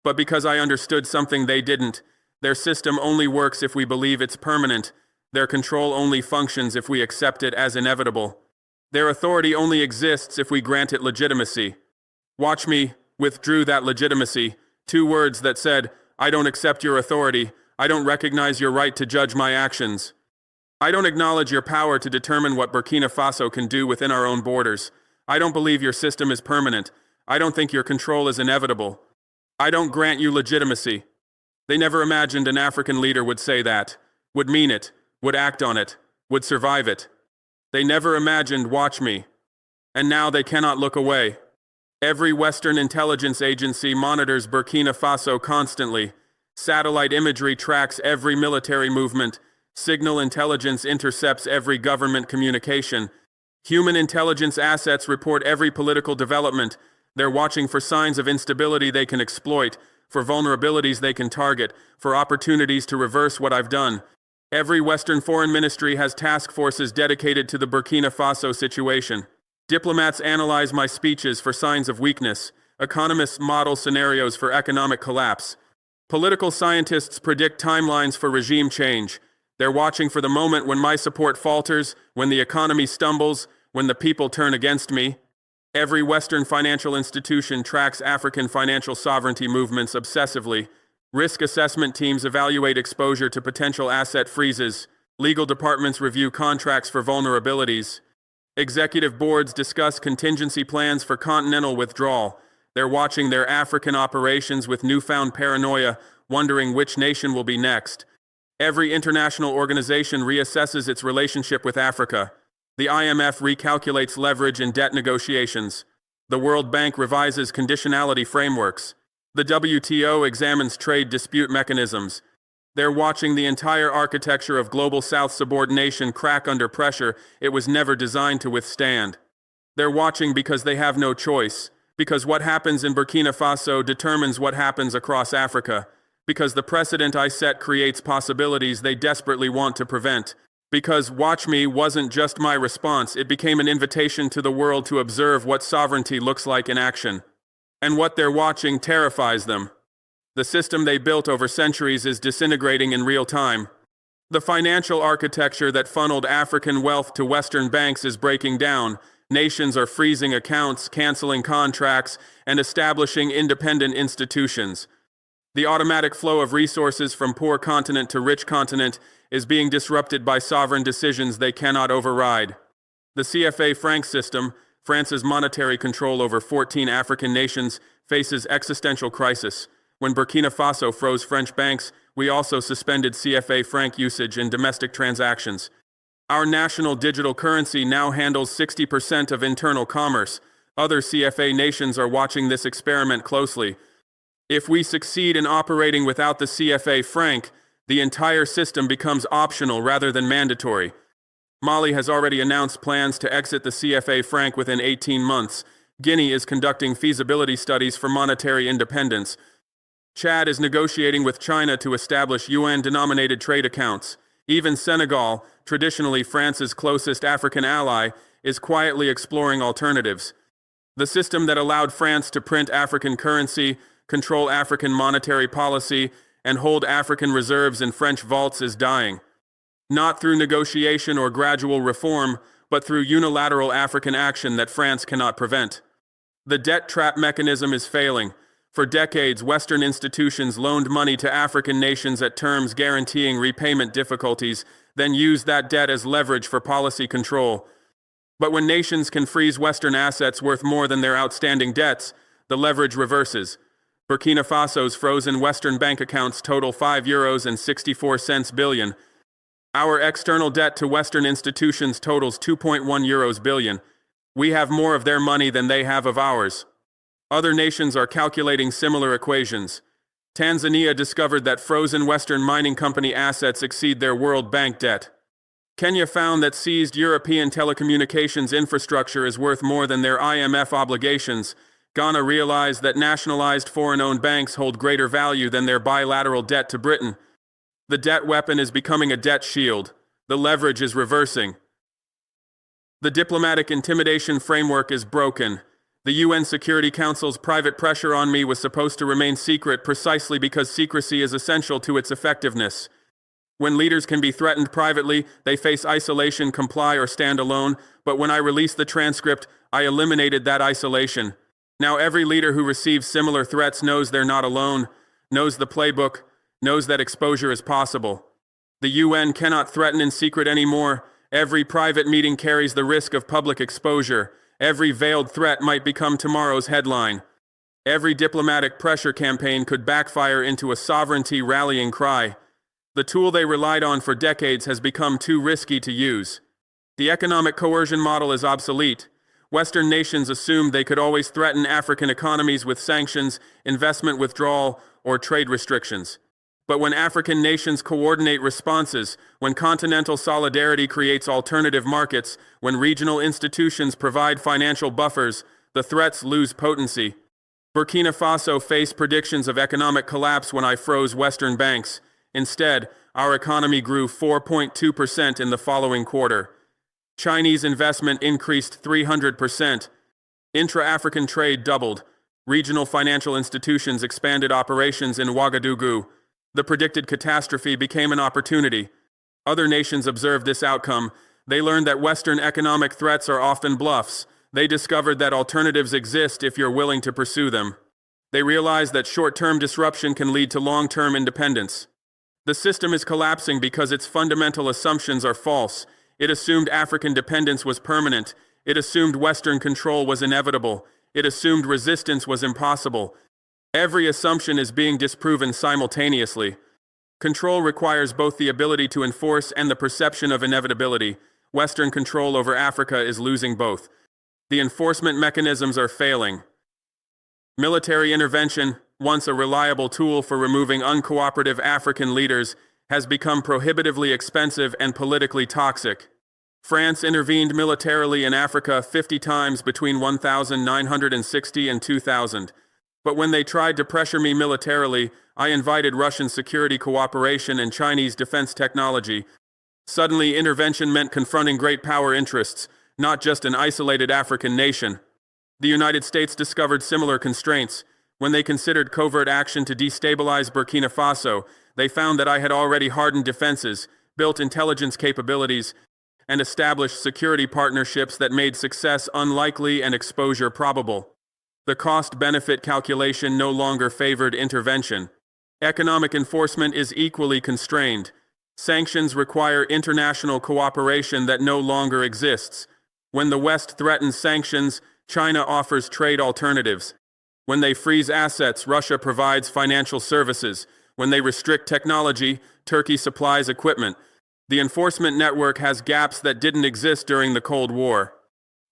but because I understood something they didn't. Their system only works if we believe it's permanent. Their control only functions if we accept it as inevitable. Their authority only exists if we grant it legitimacy. Watch me withdrew that legitimacy. 2 words that said, I don't accept your authority. I don't recognize your right to judge my actions. I don't acknowledge your power to determine what Burkina Faso can do within our own borders. I don't believe your system is permanent. I don't think your control is inevitable. I don't grant you legitimacy. They never imagined an African leader would say that, would mean it, would act on it, would survive it. They never imagined watch me. And now they cannot look away. Every Western intelligence agency monitors Burkina Faso constantly. Satellite imagery tracks every military movement. Signal intelligence intercepts every government communication. Human intelligence assets report every political development. They're watching for signs of instability they can exploit, for vulnerabilities they can target, for opportunities to reverse what I've done. Every Western foreign ministry has task forces dedicated to the Burkina Faso situation. Diplomats analyze my speeches for signs of weakness. Economists model scenarios for economic collapse. Political scientists predict timelines for regime change. They're watching for the moment when my support falters, when the economy stumbles, when the people turn against me. Every Western financial institution tracks African financial sovereignty movements obsessively. Risk assessment teams evaluate exposure to potential asset freezes. Legal departments review contracts for vulnerabilities. Executive boards discuss contingency plans for continental withdrawal. They're watching their African operations with newfound paranoia, wondering which nation will be next. Every international organization reassesses its relationship with Africa. The IMF recalculates leverage in debt negotiations. The World Bank revises conditionality frameworks. The WTO examines trade dispute mechanisms. They're watching the entire architecture of Global South subordination crack under pressure it was never designed to withstand. They're watching because they have no choice, because what happens in Burkina Faso determines what happens across Africa, because the precedent I set creates possibilities they desperately want to prevent, because "Watch Me" wasn't just my response, it became an invitation to the world to observe what sovereignty looks like in action. And what they're watching terrifies them. The system they built over centuries is disintegrating in real time. The financial architecture that funneled African wealth to Western banks is breaking down. Nations are freezing accounts, canceling contracts, and establishing independent institutions. The automatic flow of resources from poor continent to rich continent is being disrupted by sovereign decisions they cannot override. The CFA franc system, France's monetary control over 14 African nations, faces existential crisis. When Burkina Faso froze French banks, we also suspended CFA franc usage in domestic transactions. Our national digital currency now handles 60% of internal commerce. Other CFA nations are watching this experiment closely. If we succeed in operating without the CFA franc, the entire system becomes optional rather than mandatory. Mali has already announced plans to exit the CFA franc within 18 months. Guinea is conducting feasibility studies for monetary independence. Chad is negotiating with China to establish yuan-denominated trade accounts. Even Senegal, traditionally France's closest African ally, is quietly exploring alternatives. The system that allowed France to print African currency, control African monetary policy, and hold African reserves in French vaults is dying. Not through negotiation or gradual reform, but through unilateral African action that France cannot prevent. The debt trap mechanism is failing. For decades, Western institutions loaned money to African nations at terms guaranteeing repayment difficulties, then used that debt as leverage for policy control. But when nations can freeze Western assets worth more than their outstanding debts, the leverage reverses. Burkina Faso's frozen Western bank accounts total €5.64 billion. Our external debt to Western institutions totals €2.1 billion. We have more of their money than they have of ours. Other nations are calculating similar equations. Tanzania discovered that frozen Western mining company assets exceed their World Bank debt. Kenya found that seized European telecommunications infrastructure is worth more than their IMF obligations. Ghana realized that nationalized foreign-owned banks hold greater value than their bilateral debt to Britain. The debt weapon is becoming a debt shield. The leverage is reversing. The diplomatic intimidation framework is broken. The UN Security Council's private pressure on me was supposed to remain secret precisely because secrecy is essential to its effectiveness. When leaders can be threatened privately, they face isolation, comply, or stand alone, but when I released the transcript, I eliminated that isolation. Now every leader who receives similar threats knows they're not alone, knows the playbook, knows that exposure is possible. The UN cannot threaten in secret anymore. Every private meeting carries the risk of public exposure. Every veiled threat might become tomorrow's headline. Every diplomatic pressure campaign could backfire into a sovereignty rallying cry. The tool they relied on for decades has become too risky to use. The economic coercion model is obsolete. Western nations assumed they could always threaten African economies with sanctions, investment withdrawal, or trade restrictions. But when African nations coordinate responses, when continental solidarity creates alternative markets, when regional institutions provide financial buffers, the threats lose potency. Burkina Faso faced predictions of economic collapse when I froze Western banks. Instead, our economy grew 4.2% in the following quarter. Chinese investment increased 300%. Intra-African trade doubled. Regional financial institutions expanded operations in Ouagadougou. The predicted catastrophe became an opportunity. Other nations observed this outcome. They learned that Western economic threats are often bluffs. They discovered that alternatives exist if you're willing to pursue them. They realized that short-term disruption can lead to long-term independence. The system is collapsing because its fundamental assumptions are false. It assumed African dependence was permanent. It assumed Western control was inevitable. It assumed resistance was impossible. Every assumption is being disproven simultaneously. Control requires both the ability to enforce and the perception of inevitability. Western control over Africa is losing both. The enforcement mechanisms are failing. Military intervention, once a reliable tool for removing uncooperative African leaders, has become prohibitively expensive and politically toxic. France intervened militarily in Africa 50 times between 1960 and 2000. But when they tried to pressure me militarily, I invited Russian security cooperation and Chinese defense technology. Suddenly, intervention meant confronting great power interests, not just an isolated African nation. The United States discovered similar constraints. When they considered covert action to destabilize Burkina Faso, they found that I had already hardened defenses, built intelligence capabilities, and established security partnerships that made success unlikely and exposure probable. The cost-benefit calculation no longer favored intervention. Economic enforcement is equally constrained. Sanctions require international cooperation that no longer exists. When the West threatens sanctions, China offers trade alternatives. When they freeze assets, Russia provides financial services. When they restrict technology, Turkey supplies equipment. The enforcement network has gaps that didn't exist during the Cold War.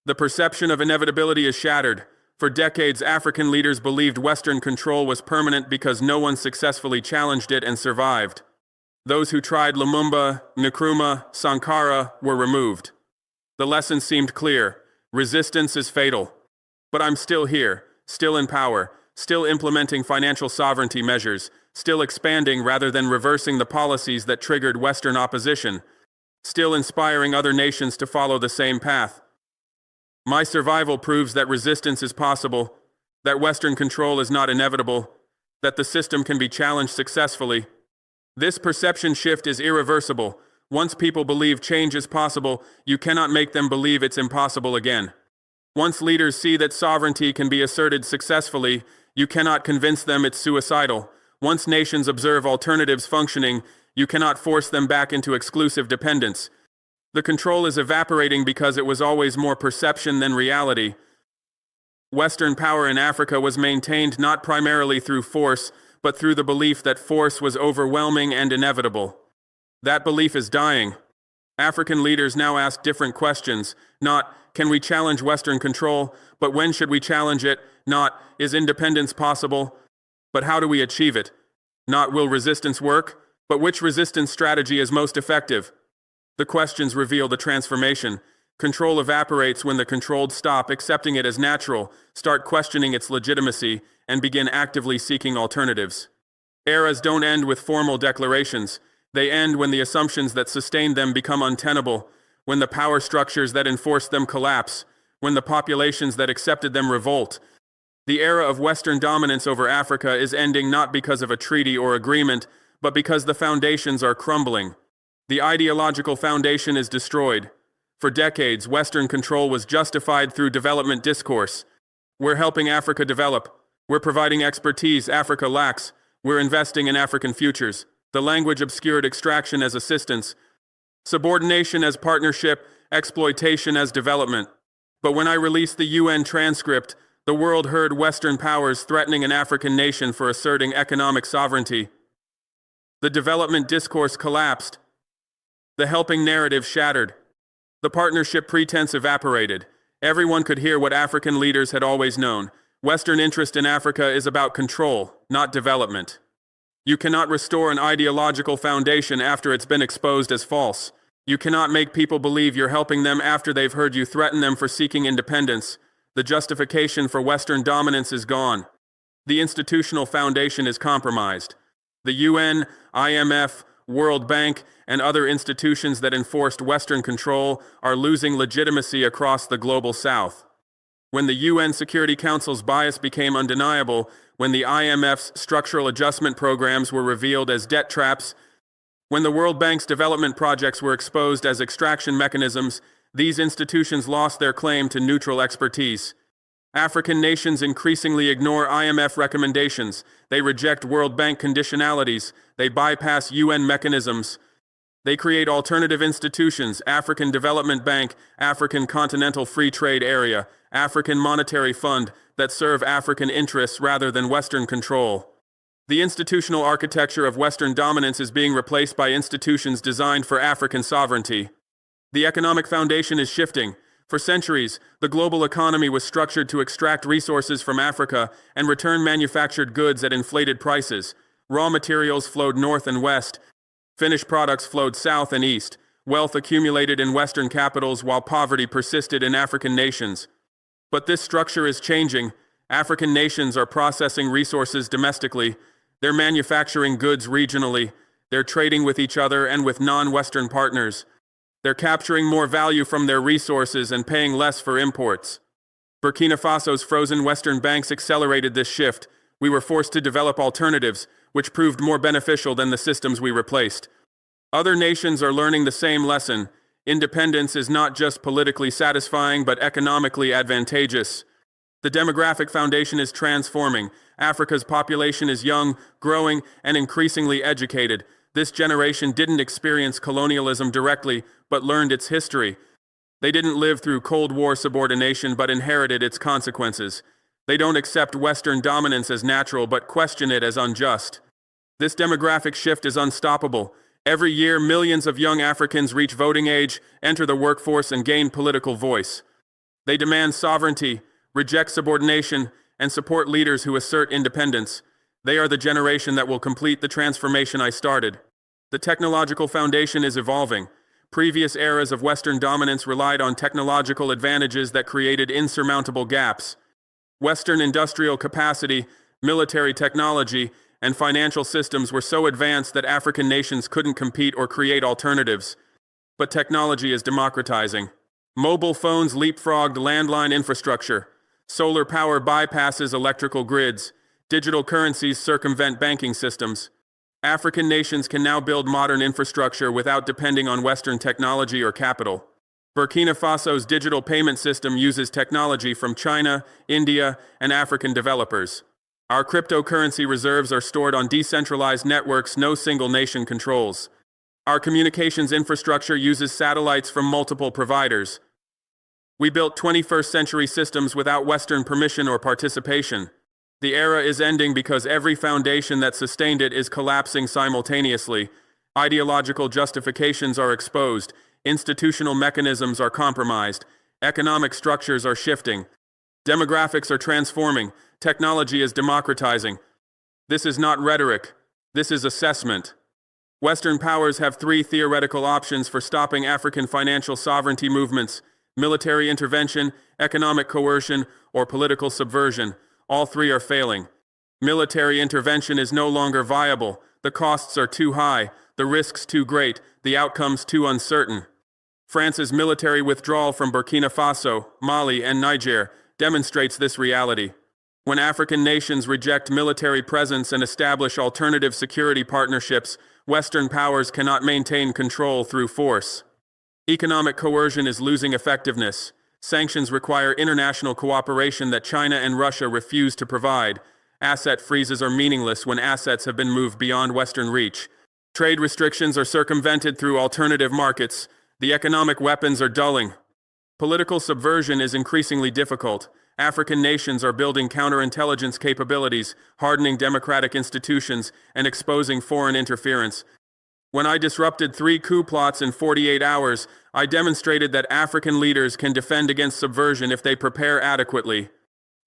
The perception of inevitability is shattered. For decades, African leaders believed Western control was permanent because no one successfully challenged it and survived. Those who tried Lumumba, Nkrumah, Sankara were removed. The lesson seemed clear. Resistance is fatal. But I'm still here, still in power, still implementing financial sovereignty measures, still expanding rather than reversing the policies that triggered Western opposition, still inspiring other nations to follow the same path. My survival proves that resistance is possible, that Western control is not inevitable, that the system can be challenged successfully. This perception shift is irreversible. Once people believe change is possible, you cannot make them believe it's impossible again. Once leaders see that sovereignty can be asserted successfully, you cannot convince them it's suicidal. Once nations observe alternatives functioning, you cannot force them back into exclusive dependence. The control is evaporating because it was always more perception than reality. Western power in Africa was maintained not primarily through force, but through the belief that force was overwhelming and inevitable. That belief is dying. African leaders now ask different questions, not, can we challenge Western control, but when should we challenge it, not, is independence possible, but how do we achieve it? Not, will resistance work, but which resistance strategy is most effective? The questions reveal the transformation. Control evaporates when the controlled stop accepting it as natural, start questioning its legitimacy, and begin actively seeking alternatives. Eras don't end with formal declarations. They end when the assumptions that sustain them become untenable, when the power structures that enforce them collapse, when the populations that accepted them revolt. The era of Western dominance over Africa is ending not because of a treaty or agreement, but because the foundations are crumbling. The ideological foundation is destroyed. For decades, Western control was justified through development discourse. We're helping Africa develop. We're providing expertise Africa lacks. We're investing in African futures. The language obscured extraction as assistance, subordination as partnership, exploitation as development. But when I released the UN transcript, the world heard Western powers threatening an African nation for asserting economic sovereignty. The development discourse collapsed. The helping narrative shattered. The partnership pretense evaporated. Everyone could hear what African leaders had always known. Western interest in Africa is about control, not development. You cannot restore an ideological foundation after it's been exposed as false. You cannot make people believe you're helping them after they've heard you threaten them for seeking independence. The justification for Western dominance is gone. The institutional foundation is compromised. The UN, IMF, World Bank, and other institutions that enforced Western control are losing legitimacy across the global South. When the UN Security Council's bias became undeniable, when the IMF's structural adjustment programs were revealed as debt traps, when the World Bank's development projects were exposed as extraction mechanisms, these institutions lost their claim to neutral expertise. African nations increasingly ignore IMF recommendations, they reject World Bank conditionalities, they bypass UN mechanisms. They create alternative institutions: African Development Bank, African Continental Free Trade Area, African Monetary Fund, that serve African interests rather than Western control. The institutional architecture of Western dominance is being replaced by institutions designed for African sovereignty. The economic foundation is shifting. For centuries, the global economy was structured to extract resources from Africa and return manufactured goods at inflated prices. Raw materials flowed north and west. Finished products flowed south and east. Wealth accumulated in Western capitals while poverty persisted in African nations. But this structure is changing. African nations are processing resources domestically. They're manufacturing goods regionally. They're trading with each other and with non-Western partners. They're capturing more value from their resources and paying less for imports. Burkina Faso's frozen Western banks accelerated this shift. We were forced to develop alternatives, which proved more beneficial than the systems we replaced. Other nations are learning the same lesson. Independence is not just politically satisfying, but economically advantageous. The demographic foundation is transforming. Africa's population is young, growing, and increasingly educated. This generation didn't experience colonialism directly, but learned its history. They didn't live through Cold War subordination, but inherited its consequences. They don't accept Western dominance as natural, but question it as unjust. This demographic shift is unstoppable. Every year, millions of young Africans reach voting age, enter the workforce, and gain political voice. They demand sovereignty, reject subordination, and support leaders who assert independence. They are the generation that will complete the transformation I started. The technological foundation is evolving. Previous eras of Western dominance relied on technological advantages that created insurmountable gaps. Western industrial capacity, military technology, and financial systems were so advanced that African nations couldn't compete or create alternatives. But technology is democratizing. Mobile phones leapfrogged landline infrastructure. Solar power bypasses electrical grids. Digital currencies circumvent banking systems. African nations can now build modern infrastructure without depending on Western technology or capital. Burkina Faso's digital payment system uses technology from China, India, and African developers. Our cryptocurrency reserves are stored on decentralized networks no single nation controls. Our communications infrastructure uses satellites from multiple providers. We built 21st century systems without Western permission or participation. The era is ending because every foundation that sustained it is collapsing simultaneously. Ideological justifications are exposed. Institutional mechanisms are compromised. Economic structures are shifting. Demographics are transforming. Technology is democratizing. This is not rhetoric. This is assessment. Western powers have three theoretical options for stopping African financial sovereignty movements: military intervention, economic coercion, or political subversion. All three are failing. Military intervention is no longer viable. The costs are too high, the risks too great, the outcomes too uncertain. France's military withdrawal from Burkina Faso, Mali, and Niger demonstrates this reality. When African nations reject military presence and establish alternative security partnerships, Western powers cannot maintain control through force. Economic coercion is losing effectiveness. Sanctions require international cooperation that China and Russia refuse to provide. Asset freezes are meaningless when assets have been moved beyond Western reach. Trade restrictions are circumvented through alternative markets. The economic weapons are dulling. Political subversion is increasingly difficult. African nations are building counterintelligence capabilities, hardening democratic institutions, and exposing foreign interference. When I disrupted 3 coup plots in 48 hours, I demonstrated that African leaders can defend against subversion if they prepare adequately.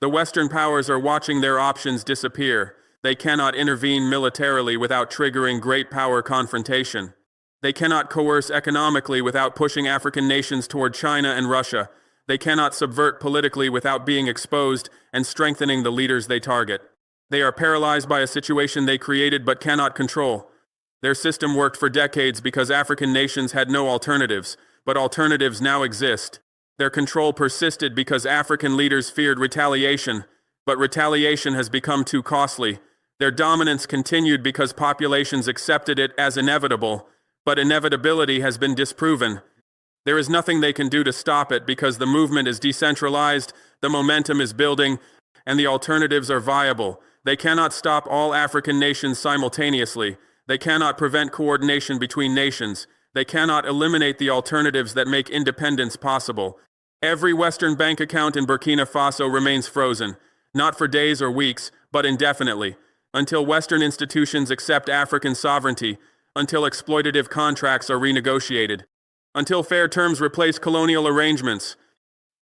The Western powers are watching their options disappear. They cannot intervene militarily without triggering great power confrontation. They cannot coerce economically without pushing African nations toward China and Russia. They cannot subvert politically without being exposed and strengthening the leaders they target. They are paralyzed by a situation they created but cannot control. Their system worked for decades because African nations had no alternatives, but alternatives now exist. Their control persisted because African leaders feared retaliation, but retaliation has become too costly. Their dominance continued because populations accepted it as inevitable, but inevitability has been disproven. There is nothing they can do to stop it because the movement is decentralized, the momentum is building, and the alternatives are viable. They cannot stop all African nations simultaneously. They cannot prevent coordination between nations. They cannot eliminate the alternatives that make independence possible. Every Western bank account in Burkina Faso remains frozen, not for days or weeks, but indefinitely, until Western institutions accept African sovereignty, until exploitative contracts are renegotiated, until fair terms replace colonial arrangements.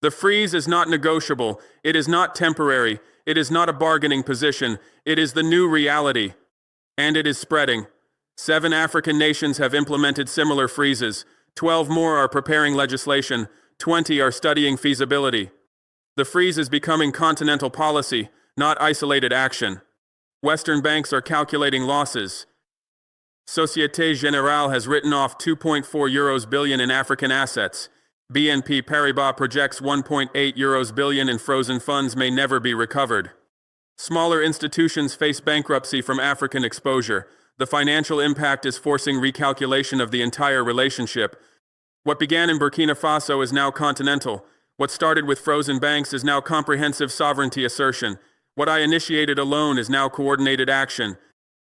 The freeze is not negotiable, it is not temporary, it is not a bargaining position, it is the new reality. And it is spreading. 7 African nations have implemented similar freezes, 12 more are preparing legislation, 20 are studying feasibility. The freeze is becoming continental policy, not isolated action. Western banks are calculating losses. Société Générale has written off €2.4 billion in African assets. BNP Paribas projects €1.8 billion in frozen funds may never be recovered. Smaller institutions face bankruptcy from African exposure. The financial impact is forcing recalculation of the entire relationship. What began in Burkina Faso is now continental. What started with frozen banks is now comprehensive sovereignty assertion. What I initiated alone is now coordinated action.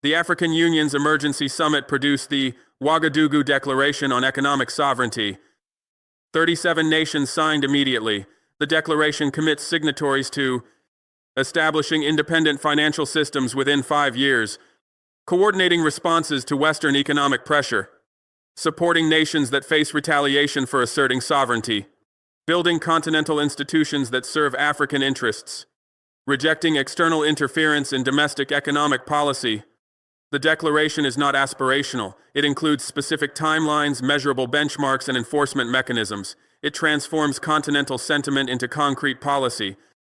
The African Union's emergency summit produced the Ouagadougou Declaration on Economic Sovereignty. 37 nations signed immediately. The declaration commits signatories to establishing independent financial systems within 5 years, coordinating responses to Western economic pressure, supporting nations that face retaliation for asserting sovereignty, building continental institutions that serve African interests, rejecting external interference in domestic economic policy. The declaration is not aspirational. It includes specific timelines, measurable benchmarks, and enforcement mechanisms. It transforms continental sentiment into concrete policy.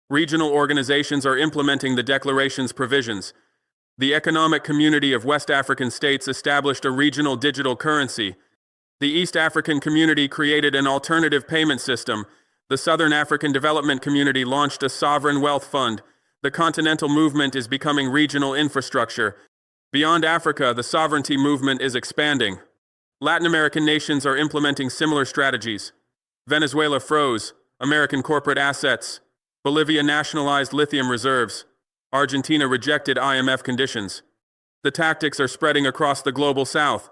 Regional organizations are implementing the declaration's provisions. The Economic Community of West African States established a regional digital currency. The East African Community created an alternative payment system. The Southern African Development Community launched a sovereign wealth fund. The continental movement is becoming regional infrastructure. Beyond Africa, the sovereignty movement is expanding. Latin American nations are implementing similar strategies. Venezuela froze American corporate assets. Bolivia nationalized lithium reserves. Argentina rejected IMF conditions. The tactics are spreading across the global south.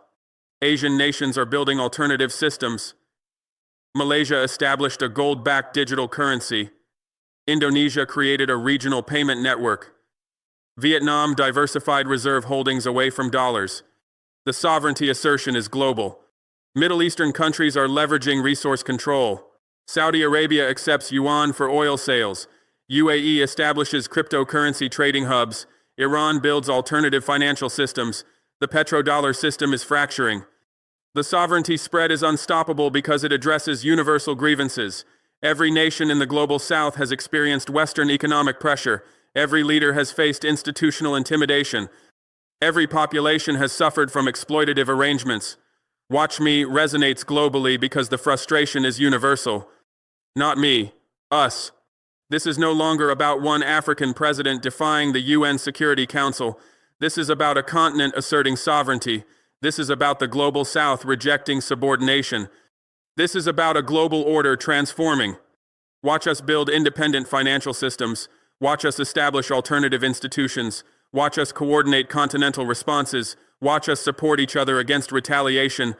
Asian nations are building alternative systems. Malaysia established a gold-backed digital currency. Indonesia created a regional payment network. Vietnam diversified reserve holdings away from dollars. The sovereignty assertion is global. Middle Eastern countries are leveraging resource control. Saudi Arabia accepts yuan for oil sales. UAE establishes cryptocurrency trading hubs. Iran builds alternative financial systems. The petrodollar system is fracturing. The sovereignty spread is unstoppable because it addresses universal grievances. Every nation in the global south has experienced Western economic pressure. Every leader has faced institutional intimidation. Every population has suffered from exploitative arrangements. Watch Me resonates globally because the frustration is universal. Not me, us. This is no longer about one African president defying the UN Security Council. This is about a continent asserting sovereignty. This is about the global south rejecting subordination. This is about a global order transforming. Watch us build independent financial systems. Watch us establish alternative institutions. Watch us coordinate continental responses. Watch us support each other against retaliation.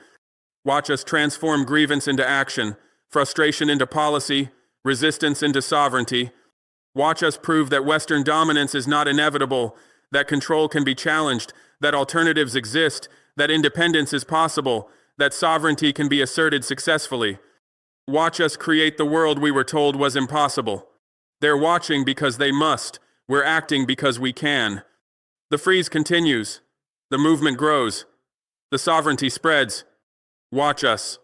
Watch us transform grievance into action, frustration into policy, resistance into sovereignty. Watch us prove that Western dominance is not inevitable, that control can be challenged, that alternatives exist, that independence is possible, that sovereignty can be asserted successfully. Watch us create the world we were told was impossible. They're watching because they must. We're acting because we can. The freeze continues. The movement grows. The sovereignty spreads. Watch us.